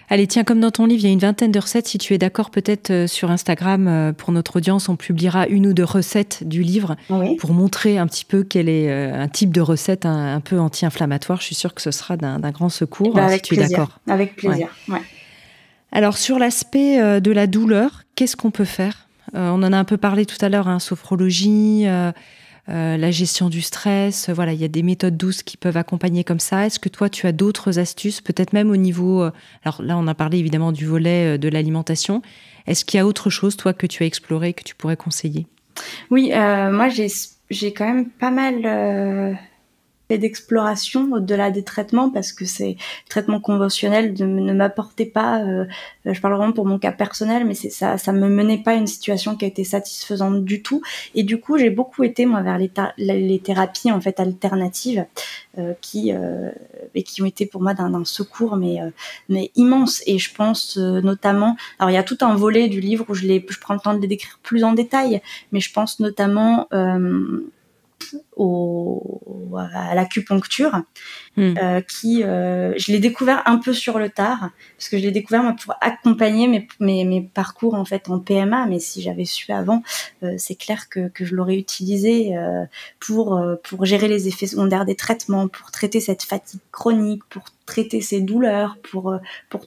Allez, tiens, comme dans ton livre, il y a une vingtaine de recettes. Si tu es d'accord, peut-être sur Instagram, pour notre audience, on publiera 1 ou 2 recettes du livre pour montrer un petit peu quel est un type de recette un peu anti-inflammatoire. Je suis sûre que ce sera d'un grand secours, si tu es d'accord.
Avec plaisir, ouais.
Alors, sur l'aspect de la douleur, qu'est-ce qu'on peut faire ? On en a un peu parlé tout à l'heure, sophrologie, la gestion du stress, voilà, il y a des méthodes douces qui peuvent accompagner comme ça. Est-ce que toi, tu as d'autres astuces, peut-être même au niveau... alors là, on a parlé évidemment du volet de l'alimentation. Est-ce qu'il y a autre chose, toi, que tu as exploré, que tu pourrais conseiller ?
Oui, moi, j'ai quand même pas mal d'exploration au-delà des traitements parce que ces traitements conventionnels ne m'apportaient pas, je parle vraiment pour mon cas personnel, mais ça me menait pas à une situation qui a été satisfaisante du tout. Et du coup, j'ai beaucoup été moi vers les thérapies en fait alternatives qui ont été pour moi d'un secours mais immense. Et je pense notamment, alors il y a tout un volet du livre où je prends le temps de les décrire plus en détail, mais je pense notamment à l'acupuncture qui je l'ai découvert un peu sur le tard parce que je l'ai découvert moi, pour accompagner mes parcours en fait en PMA, mais si j'avais su avant c'est clair que je l'aurais utilisé pour gérer les effets secondaires des traitements, pour traiter cette fatigue chronique, pour traiter ces douleurs, pour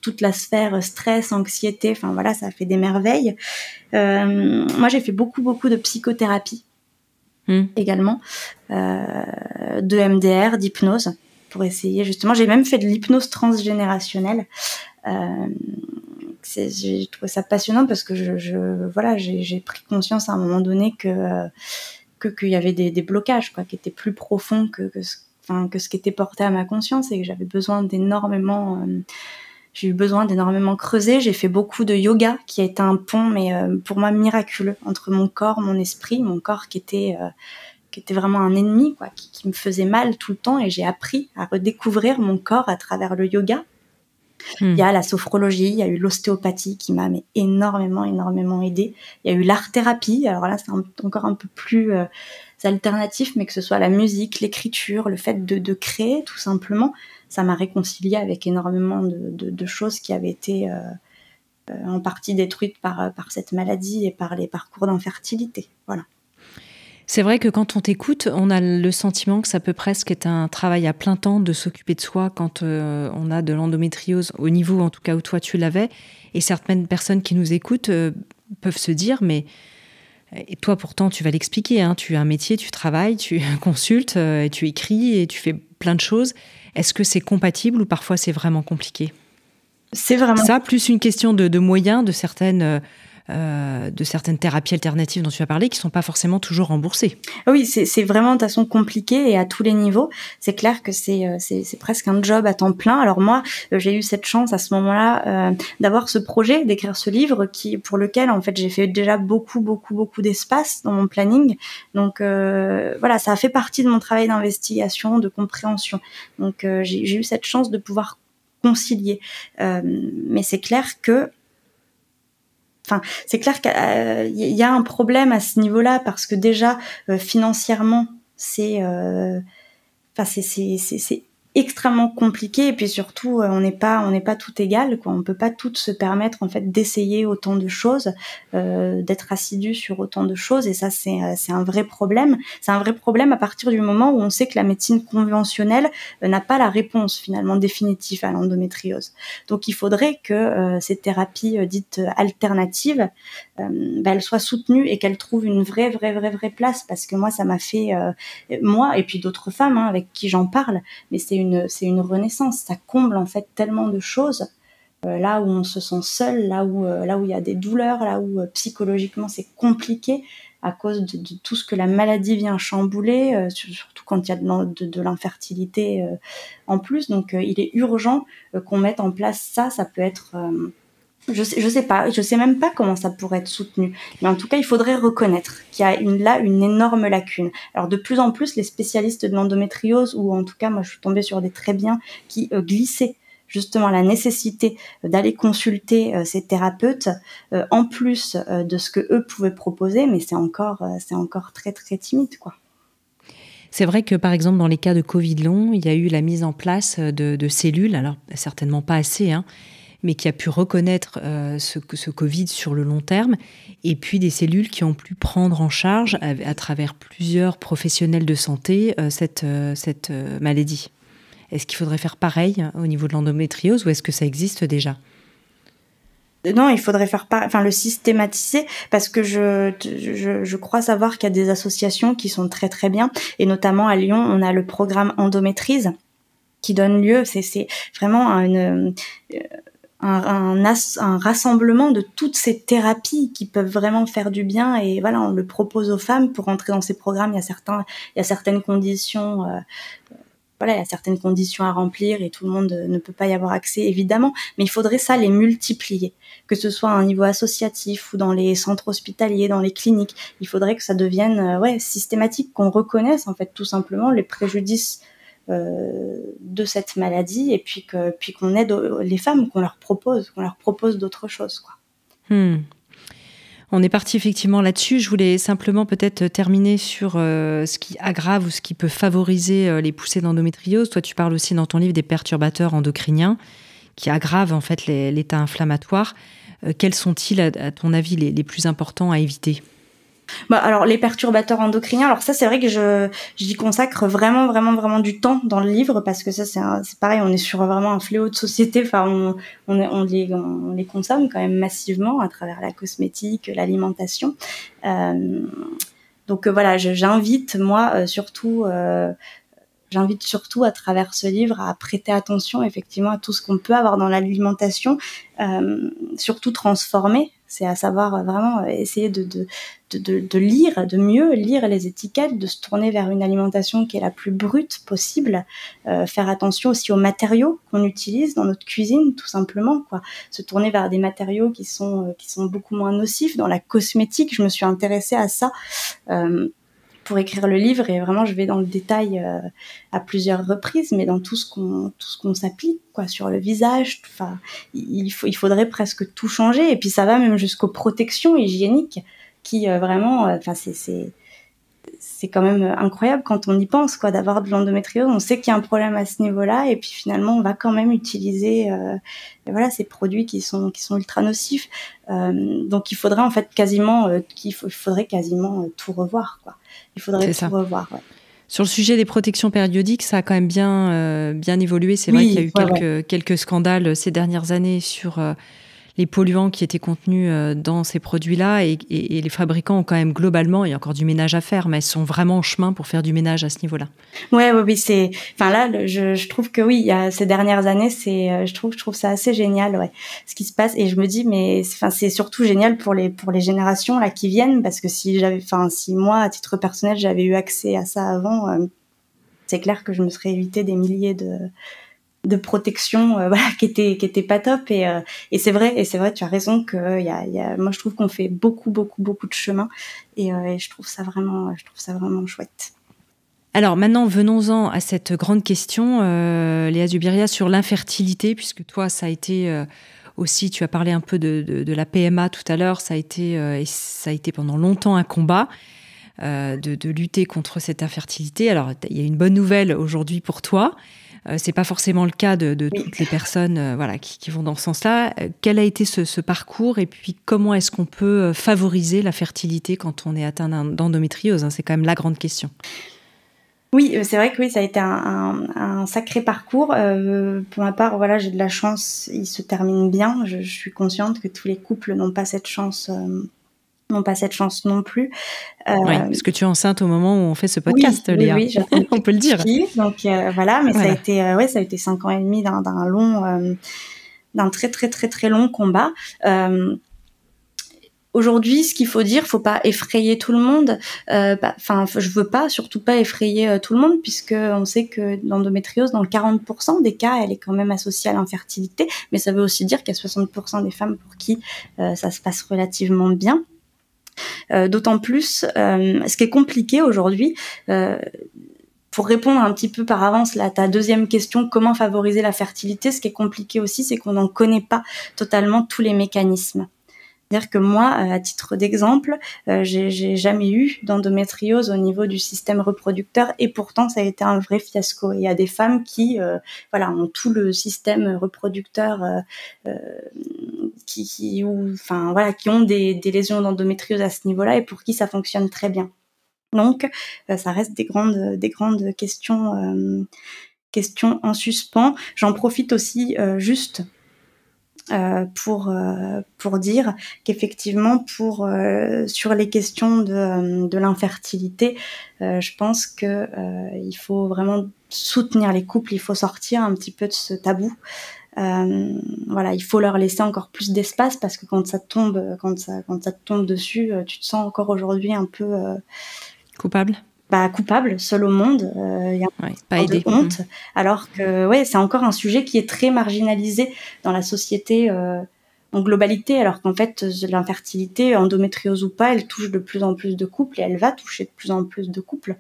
toute la sphère stress, anxiété, enfin voilà, ça a fait des merveilles. Moi j'ai fait beaucoup de psychothérapie également, de MDR, d'hypnose, pour essayer justement. J'ai même fait de l'hypnose transgénérationnelle. J'ai trouvé ça passionnant parce que j'ai pris conscience à un moment donné qu'il y avait des blocages, quoi, qui étaient plus profonds que ce qui était porté à ma conscience et que j'avais besoin d'énormément creuser. J'ai fait beaucoup de yoga, qui a été un pont, mais pour moi miraculeux, entre mon corps, mon esprit, mon corps qui était vraiment un ennemi, quoi, qui me faisait mal tout le temps, et j'ai appris à redécouvrir mon corps à travers le yoga. Il y a la sophrologie, il y a eu l'ostéopathie qui m'a énormément aidée. Il y a eu l'art-thérapie, alors là c'est encore un peu plus alternatif, mais que ce soit la musique, l'écriture, le fait de créer tout simplement, ça m'a réconciliée avec énormément de choses qui avaient été en partie détruites par cette maladie et par les parcours d'infertilité. Voilà.
C'est vrai que quand on t'écoute, on a le sentiment que ça peut presque être un travail à plein temps de s'occuper de soi quand on a de l'endométriose, au niveau en tout cas où toi tu l'avais. Et certaines personnes qui nous écoutent peuvent se dire, mais et toi pourtant tu vas l'expliquer, tu as un métier, tu travailles, tu consultes, tu écris et tu fais plein de choses. Est-ce que c'est compatible ou parfois c'est vraiment compliqué ?
C'est vraiment
ça, plus une question de moyens, de certaines thérapies alternatives dont tu as parlé, qui ne sont pas forcément toujours remboursées.
Oui, c'est vraiment de toute façon compliqué et à tous les niveaux. C'est clair que c'est presque un job à temps plein. Alors moi, j'ai eu cette chance à ce moment-là d'avoir ce projet, d'écrire ce livre pour lequel en fait j'ai fait déjà beaucoup d'espace dans mon planning. Donc voilà, ça a fait partie de mon travail d'investigation, de compréhension. Donc j'ai eu cette chance de pouvoir concilier. Mais c'est clair qu'il y a un problème à ce niveau-là parce que déjà financièrement c'est extrêmement compliqué, et puis surtout on n'est pas tout égal, quoi. On peut pas toutes se permettre en fait d'essayer autant de choses, d'être assidu sur autant de choses, et ça c'est un vrai problème. C'est un vrai problème à partir du moment où on sait que la médecine conventionnelle n'a pas la réponse finalement définitive à l'endométriose. Donc il faudrait que ces thérapies dites alternatives elles soient soutenues et qu'elles trouvent une vraie place, parce que moi ça m'a fait moi et puis d'autres femmes avec qui j'en parle, mais c'est une renaissance, ça comble en fait tellement de choses là où on se sent seul, là où il y a des douleurs, là où psychologiquement c'est compliqué à cause de tout ce que la maladie vient chambouler, surtout quand il y a de l'infertilité en plus. Donc il est urgent qu'on mette en place ça. Ça peut être... je sais pas, je sais même pas comment ça pourrait être soutenu. Mais en tout cas, il faudrait reconnaître qu'il y a là une énorme lacune. Alors de plus en plus, les spécialistes de l'endométriose, ou en tout cas, moi je suis tombée sur des très bien, qui glissaient justement la nécessité d'aller consulter ces thérapeutes en plus de ce que eux pouvaient proposer, mais c'est encore très très timide, quoi.
C'est vrai que par exemple dans les cas de Covid long, il y a eu la mise en place de cellules, alors certainement pas assez, hein, mais qui a pu reconnaître ce Covid sur le long terme, et puis des cellules qui ont pu prendre en charge à travers plusieurs professionnels de santé cette maladie. Est-ce qu'il faudrait faire pareil au niveau de l'endométriose ou est-ce que ça existe déjà ?
Non, il faudrait le systématiser, parce que je crois savoir qu'il y a des associations qui sont très très bien, et notamment à Lyon, on a le programme endométrise qui donne lieu, c'est vraiment un rassemblement de toutes ces thérapies qui peuvent vraiment faire du bien, et voilà, on le propose aux femmes pour entrer dans ces programmes. Il y a certaines conditions, il y a certaines conditions à remplir et tout le monde ne peut pas y avoir accès, évidemment, mais il faudrait ça les multiplier, que ce soit à un niveau associatif ou dans les centres hospitaliers, dans les cliniques. Il faudrait que ça devienne systématique, qu'on reconnaisse en fait tout simplement les préjudices de cette maladie, et puis qu'on aide les femmes, qu'on leur propose d'autres choses, quoi.
On est parti effectivement là-dessus. Je voulais simplement peut-être terminer sur ce qui aggrave ou ce qui peut favoriser les poussées d'endométriose. Toi, tu parles aussi dans ton livre des perturbateurs endocriniens qui aggravent en fait l'état inflammatoire. Quels sont-ils, à ton avis, les plus importants à éviter ?
Alors les perturbateurs endocriniens, alors ça c'est vrai que j'y consacre vraiment du temps dans le livre, parce que ça c'est pareil, on est sur vraiment un fléau de société. Enfin on les consomme quand même massivement à travers la cosmétique, l'alimentation. Donc voilà, j'invite surtout à travers ce livre à prêter attention effectivement à tout ce qu'on peut avoir dans l'alimentation, surtout transformer. C'est à savoir vraiment essayer de lire, de mieux lire les étiquettes, de se tourner vers une alimentation qui est la plus brute possible, faire attention aussi aux matériaux qu'on utilise dans notre cuisine, tout simplement, quoi. Se tourner vers des matériaux qui sont beaucoup moins nocifs. Dans la cosmétique, je me suis intéressée à ça pour écrire le livre, et vraiment je vais dans le détail à plusieurs reprises, mais dans tout ce qu'on s'applique, quoi, sur le visage. Enfin, il faudrait presque tout changer, et puis ça va même jusqu'aux protections hygiéniques qui vraiment, c'est quand même incroyable quand on y pense, quoi, d'avoir de l'endométriose. On sait qu'il y a un problème à ce niveau-là, et puis finalement on va quand même utiliser ces produits qui sont ultra nocifs. Donc il faudrait en fait quasiment tout revoir, quoi. Il faudrait tout revoir. Ouais.
Sur le sujet des protections périodiques, ça a quand même bien évolué. C'est vrai qu'il y a eu quelques scandales ces dernières années sur les polluants qui étaient contenus dans ces produits-là, et les fabricants ont quand même globalement, il y a encore du ménage à faire, mais ils sont vraiment en chemin pour faire du ménage à ce niveau-là.
Oui, je trouve que oui, il y a ces dernières années, je trouve ça assez génial, ouais, ce qui se passe, et je me dis, mais c'est surtout génial pour les générations là qui viennent, parce que si moi à titre personnel j'avais eu accès à ça avant, c'est clair que je me serais évité des milliers de protection qui était pas top, et c'est vrai, tu as raison que moi je trouve qu'on fait beaucoup de chemin, et je trouve ça vraiment chouette.
Alors maintenant, venons-en à cette grande question, Léa Zubiria, sur l'infertilité, puisque toi ça a été aussi, tu as parlé un peu de la PMA tout à l'heure, ça a été pendant longtemps un combat de lutter contre cette infertilité. Alors il y a une bonne nouvelle aujourd'hui pour toi. C'est pas forcément le cas de toutes les personnes qui vont dans ce sens-là. Quel a été ce parcours, et puis comment est-ce qu'on peut favoriser la fertilité quand on est atteint d'endométriose, hein? C'est quand même la grande question.
Oui, c'est vrai que oui, ça a été un sacré parcours. Pour ma part, j'ai de la chance, il se termine bien. Je suis consciente que tous les couples n'ont pas cette chance non plus.
Oui, parce que tu es enceinte au moment où on fait ce podcast, Léa.
Oui,
on peut le dire.
Donc mais ça a été 5 ans et demi d'un long d'un très très très très long combat. Aujourd'hui, ce qu'il faut dire, faut pas effrayer tout le monde. Je veux pas, surtout pas effrayer tout le monde, puisque on sait que l'endométriose, dans 40% des cas, elle est quand même associée à l'infertilité. Mais ça veut aussi dire qu'il y a 60% des femmes pour qui ça se passe relativement bien. D'autant plus, ce qui est compliqué aujourd'hui. Pour répondre un petit peu par avance là, à ta deuxième question, comment favoriser la fertilité, ce qui est compliqué aussi, c'est qu'on n'en connaît pas totalement tous les mécanismes. C'est-à-dire que moi, à titre d'exemple, j'ai jamais eu d'endométriose au niveau du système reproducteur et pourtant ça a été un vrai fiasco. Il y a des femmes qui ont tout le système reproducteur qui ont des lésions d'endométriose à ce niveau-là et pour qui ça fonctionne très bien. Donc ça reste des grandes questions en suspens. J'en profite aussi juste pour dire qu'effectivement sur les questions de l'infertilité, je pense que il faut vraiment soutenir les couples, il faut sortir un petit peu de ce tabou. Il faut leur laisser encore plus d'espace parce que quand ça te tombe dessus, tu te sens encore aujourd'hui un peu
coupable,
seul au monde. Il y a
pas aidé.
De honte, alors que c'est encore un sujet qui est très marginalisé dans la société en globalité, alors qu'en fait l'infertilité, endométriose ou pas, elle touche de plus en plus de couples et elle va toucher de plus en plus de couples.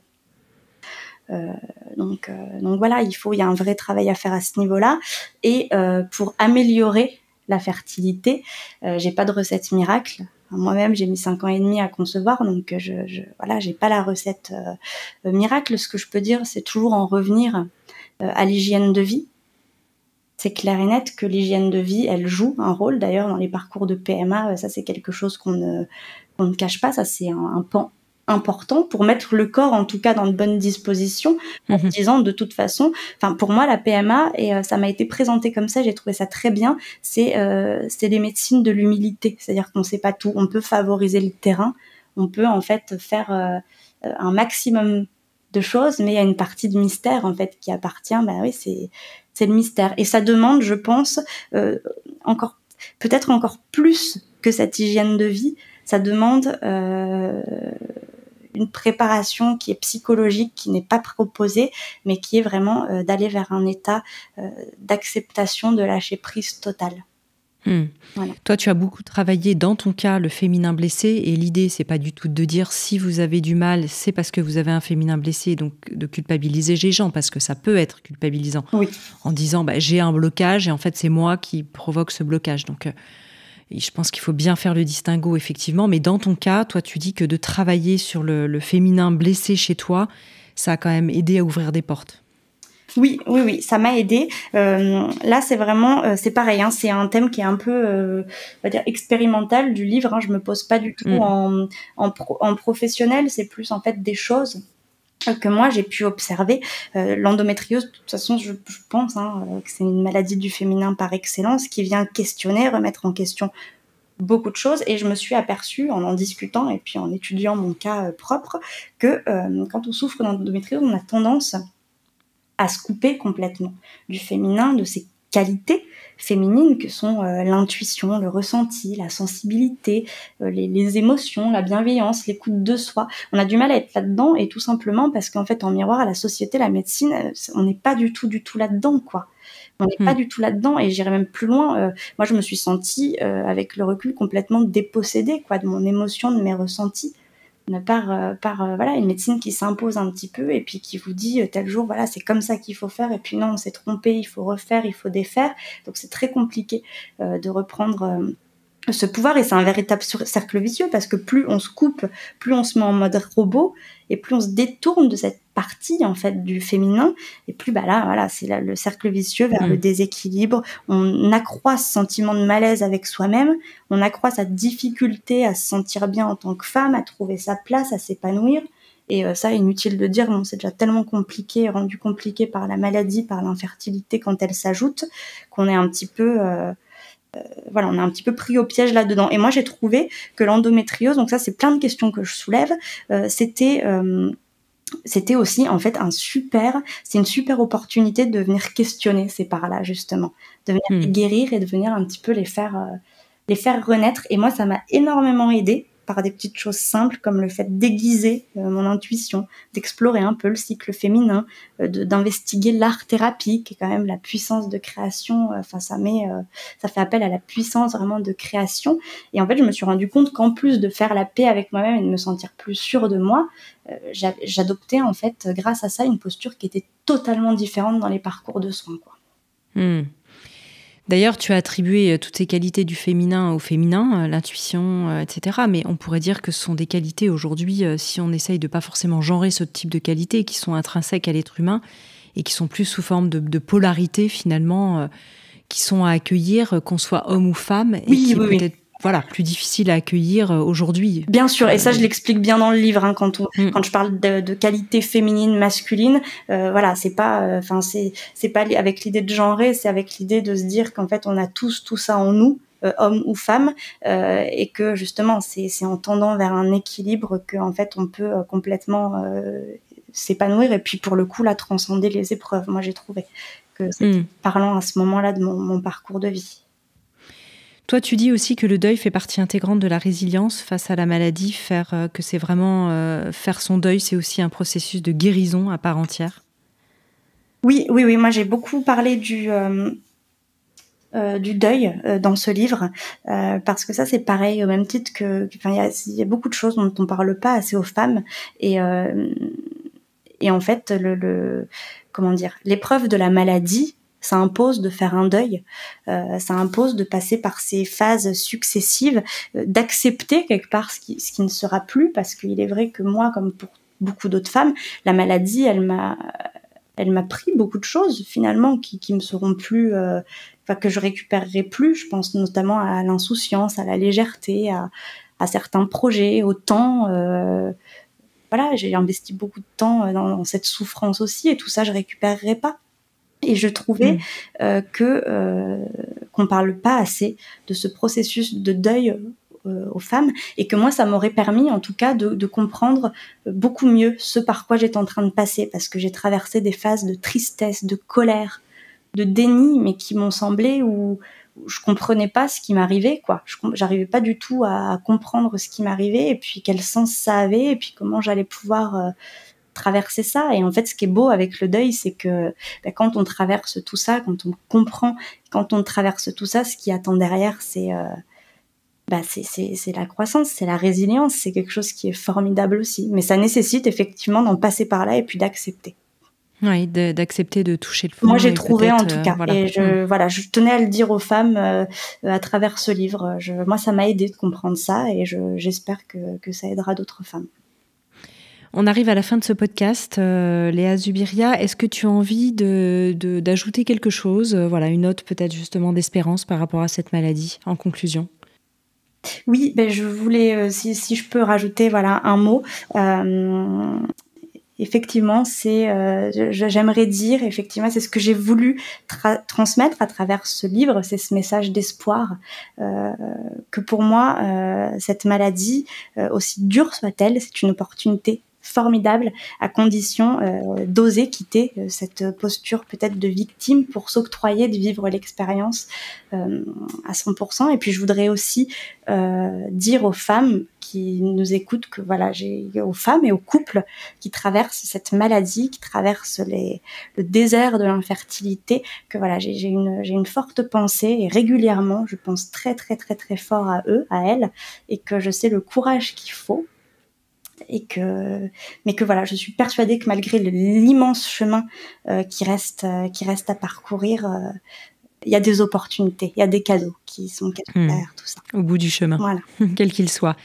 Donc voilà, il y a un vrai travail à faire à ce niveau-là. Et pour améliorer la fertilité, j'ai pas de recette miracle. Moi-même, j'ai mis 5 ans et demi à concevoir, donc j'ai pas la recette miracle. Ce que je peux dire, c'est toujours en revenir à l'hygiène de vie. C'est clair et net que l'hygiène de vie, elle joue un rôle. D'ailleurs, dans les parcours de PMA, ça c'est quelque chose qu'on ne cache pas. Ça c'est un pan important pour mettre le corps en tout cas dans de bonnes dispositions en disant de toute façon, pour moi la PMA, et ça m'a été présenté comme ça, j'ai trouvé ça très bien, c'est les médecines de l'humilité, c'est-à-dire qu'on sait pas tout, on peut favoriser le terrain, on peut en fait faire un maximum de choses, mais il y a une partie de mystère en fait qui appartient, c'est le mystère, et ça demande, je pense, peut-être encore plus que cette hygiène de vie, ça demande une préparation qui est psychologique, qui n'est pas proposée, mais qui est vraiment d'aller vers un état d'acceptation, de lâcher prise totale.
Voilà. Toi, tu as beaucoup travaillé dans ton cas le féminin blessé, et l'idée, c'est pas du tout de dire si vous avez du mal, c'est parce que vous avez un féminin blessé, donc de culpabiliser les gens, parce que ça peut être culpabilisant.
Oui.
En disant j'ai un blocage et en fait c'est moi qui provoque ce blocage. Donc je pense qu'il faut bien faire le distinguo, effectivement. Mais dans ton cas, toi, tu dis que de travailler sur le féminin blessé chez toi, ça a quand même aidé à ouvrir des portes.
Oui, ça m'a aidé. Là, c'est vraiment, c'est pareil, c'est un thème qui est un peu, on va dire, expérimental du livre. Je me pose pas du tout en professionnel. C'est plus en fait des choses que moi j'ai pu observer. L'endométriose, de toute façon, je pense que c'est une maladie du féminin par excellence qui vient questionner, remettre en question beaucoup de choses, et je me suis aperçue en discutant et puis en étudiant mon cas propre que quand on souffre d'endométriose, on a tendance à se couper complètement du féminin, de ses qualités féminines que sont l'intuition, le ressenti, la sensibilité, les émotions, la bienveillance, l'écoute de soi. On a du mal à être là-dedans, et tout simplement parce qu'en fait, en miroir à la société, la médecine, on n'est pas du tout là-dedans, quoi. On n'est pas du tout là-dedans, et j'irais même plus loin. Moi, je me suis sentie, avec le recul, complètement dépossédée, quoi, de mon émotion, de mes ressentis. Par une médecine qui s'impose un petit peu et puis qui vous dit tel jour c'est comme ça qu'il faut faire, et puis non, on s'est trompé, il faut refaire, il faut défaire. Donc c'est très compliqué de reprendre ce pouvoir, et c'est un véritable cercle vicieux, parce que plus on se coupe, plus on se met en mode robot, et plus on se détourne de cette partie en fait du féminin, et plus c'est là, le cercle vicieux vers le déséquilibre. On accroît ce sentiment de malaise avec soi-même, on accroît sa difficulté à se sentir bien en tant que femme, à trouver sa place, à s'épanouir. Et ça, inutile de dire, c'est déjà tellement compliqué, rendu compliqué par la maladie, par l'infertilité quand elle s'ajoute, qu'on est un petit peu on est un petit peu pris au piège là-dedans. Et moi, j'ai trouvé que l'endométriose, donc ça, c'est plein de questions que je soulève, c'était c'était aussi en fait c'est une super opportunité de venir questionner ces parts-là justement, de venir les guérir et de venir un petit peu les faire renaître. Et moi, ça m'a énormément aidée par des petites choses simples comme le fait d'aiguiser mon intuition, d'explorer un peu le cycle féminin, d'investiguer l'art-thérapie, qui est quand même la puissance de création. Ça fait appel à la puissance vraiment de création. Et en fait, je me suis rendu compte qu'en plus de faire la paix avec moi-même et de me sentir plus sûre de moi, j'adoptais en fait, grâce à ça, une posture qui était totalement différente dans les parcours de soins, quoi.
D'ailleurs, tu as attribué toutes ces qualités du féminin au féminin, l'intuition, etc. Mais on pourrait dire que ce sont des qualités aujourd'hui, si on essaye de pas forcément genrer ce type de qualités, qui sont intrinsèques à l'être humain et qui sont plus sous forme de polarité finalement, qui sont à accueillir, qu'on soit homme ou femme, et qui est peut-être plus difficile à accueillir aujourd'hui.
Bien sûr, et ça je l'explique bien dans le livre, quand je parle de qualité féminine, masculine, c'est pas avec l'idée de genrer, c'est avec l'idée de se dire qu'en fait on a tous tout ça en nous, hommes ou femmes, et que justement c'est en tendant vers un équilibre que en fait on peut complètement s'épanouir, et puis pour le coup là transcender les épreuves. Moi j'ai trouvé que c'était parlant à ce moment-là de mon parcours de vie.
Toi, tu dis aussi que le deuil fait partie intégrante de la résilience face à la maladie, faire son deuil, c'est aussi un processus de guérison à part entière.
Oui. Moi, j'ai beaucoup parlé du deuil dans ce livre, parce que ça, c'est pareil, au même titre que, il y a beaucoup de choses dont on parle pas assez aux femmes, et en fait, l'épreuve de la maladie, ça impose de faire un deuil, ça impose de passer par ces phases successives, d'accepter quelque part ce qui ne sera plus, parce qu'il est vrai que moi, comme pour beaucoup d'autres femmes, la maladie, elle m'a pris beaucoup de choses finalement qui me seront plus, que je récupérerai plus. Je pense notamment à l'insouciance, à la légèreté, à certains projets, au temps. J'ai investi beaucoup de temps dans cette souffrance aussi, et tout ça, je récupérerai pas. Et je trouvais qu'on parle pas assez de ce processus de deuil aux femmes, et que moi, ça m'aurait permis, en tout cas, de comprendre beaucoup mieux ce par quoi j'étais en train de passer, parce que j'ai traversé des phases de tristesse, de colère, de déni, mais qui m'ont semblé où je comprenais pas ce qui m'arrivait, quoi. J'arrivais pas du tout à comprendre ce qui m'arrivait, et puis quel sens ça avait, et puis comment j'allais pouvoir traverser ça. Et en fait, ce qui est beau avec le deuil, c'est que quand on traverse tout ça, quand on comprend, quand on traverse tout ça, ce qui attend derrière, c'est la croissance, c'est la résilience, c'est quelque chose qui est formidable aussi. Mais ça nécessite effectivement d'en passer par là et puis d'accepter.
Oui, d'accepter de toucher le fond.
Moi, j'ai trouvé en tout cas. Et je tenais à le dire aux femmes à travers ce livre. Moi, ça m'a aidé de comprendre ça, et j'espère que ça aidera d'autres femmes.
On arrive à la fin de ce podcast. Léa Zubiria, est-ce que tu as envie d'ajouter quelque chose, une note peut-être justement d'espérance par rapport à cette maladie, en conclusion?
Oui, je voulais, si je peux rajouter un mot. Effectivement, j'aimerais dire, effectivement, c'est ce que j'ai voulu transmettre à travers ce livre, c'est ce message d'espoir, que pour moi, cette maladie, aussi dure soit-elle, c'est une opportunité formidable, à condition d'oser quitter cette posture peut-être de victime pour s'octroyer de vivre l'expérience à 100%. Et puis je voudrais aussi dire aux femmes qui nous écoutent que aux femmes et aux couples qui traversent cette maladie, qui traversent le désert de l'infertilité, que j'ai une forte pensée, et régulièrement je pense très très très très fort à eux, à elles, et que je sais le courage qu'il faut. Mais que je suis persuadée que malgré l'immense chemin qui reste à parcourir, il y a des opportunités, il y a des cadeaux qui sont cachés derrière tout ça.
Au bout du chemin,
voilà.
Quel qu'il soit.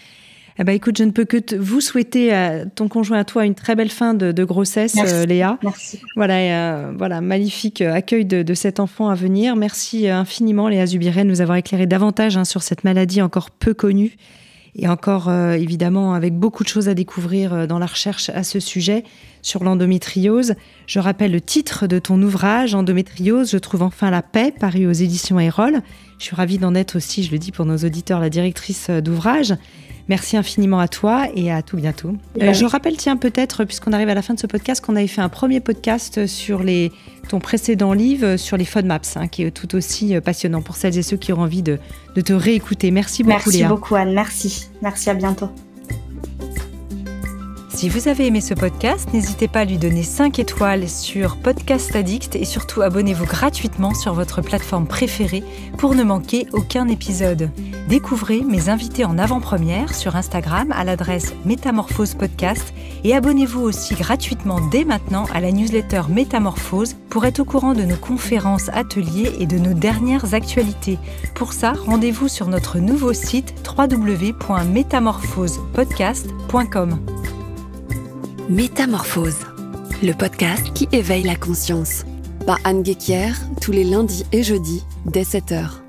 Écoute, je ne peux que vous souhaiter à ton conjoint, à toi, une très belle fin de grossesse, Léa.
Merci.
Magnifique accueil de cet enfant à venir. Merci infiniment, Léa Zubiria, de nous avoir éclairé davantage sur cette maladie encore peu connue. Et encore, évidemment, avec beaucoup de choses à découvrir dans la recherche à ce sujet, sur l'endométriose. Je rappelle le titre de ton ouvrage, Endométriose, je trouve enfin la paix, paru aux éditions Erol. Je suis ravie d'en être aussi, je le dis pour nos auditeurs, la directrice d'ouvrage. Merci infiniment à toi et à tout bientôt. Je rappelle, peut-être, puisqu'on arrive à la fin de ce podcast, qu'on avait fait un premier podcast sur ton précédent livre sur les FODMAPs, qui est tout aussi passionnant pour celles et ceux qui auront envie de te réécouter. Merci beaucoup, Léa.
Merci beaucoup, Anne. Merci, à bientôt.
Si vous avez aimé ce podcast, n'hésitez pas à lui donner 5 étoiles sur Podcast Addict et surtout abonnez-vous gratuitement sur votre plateforme préférée pour ne manquer aucun épisode. Découvrez mes invités en avant-première sur Instagram à l'adresse Métamorphose Podcast et abonnez-vous aussi gratuitement dès maintenant à la newsletter Métamorphose pour être au courant de nos conférences, ateliers et de nos dernières actualités. Pour ça, rendez-vous sur notre nouveau site www.métamorphosepodcast.com.
Métamorphose, le podcast qui éveille la conscience. Par Anne Guéquière, tous les lundis et jeudis, dès 7h.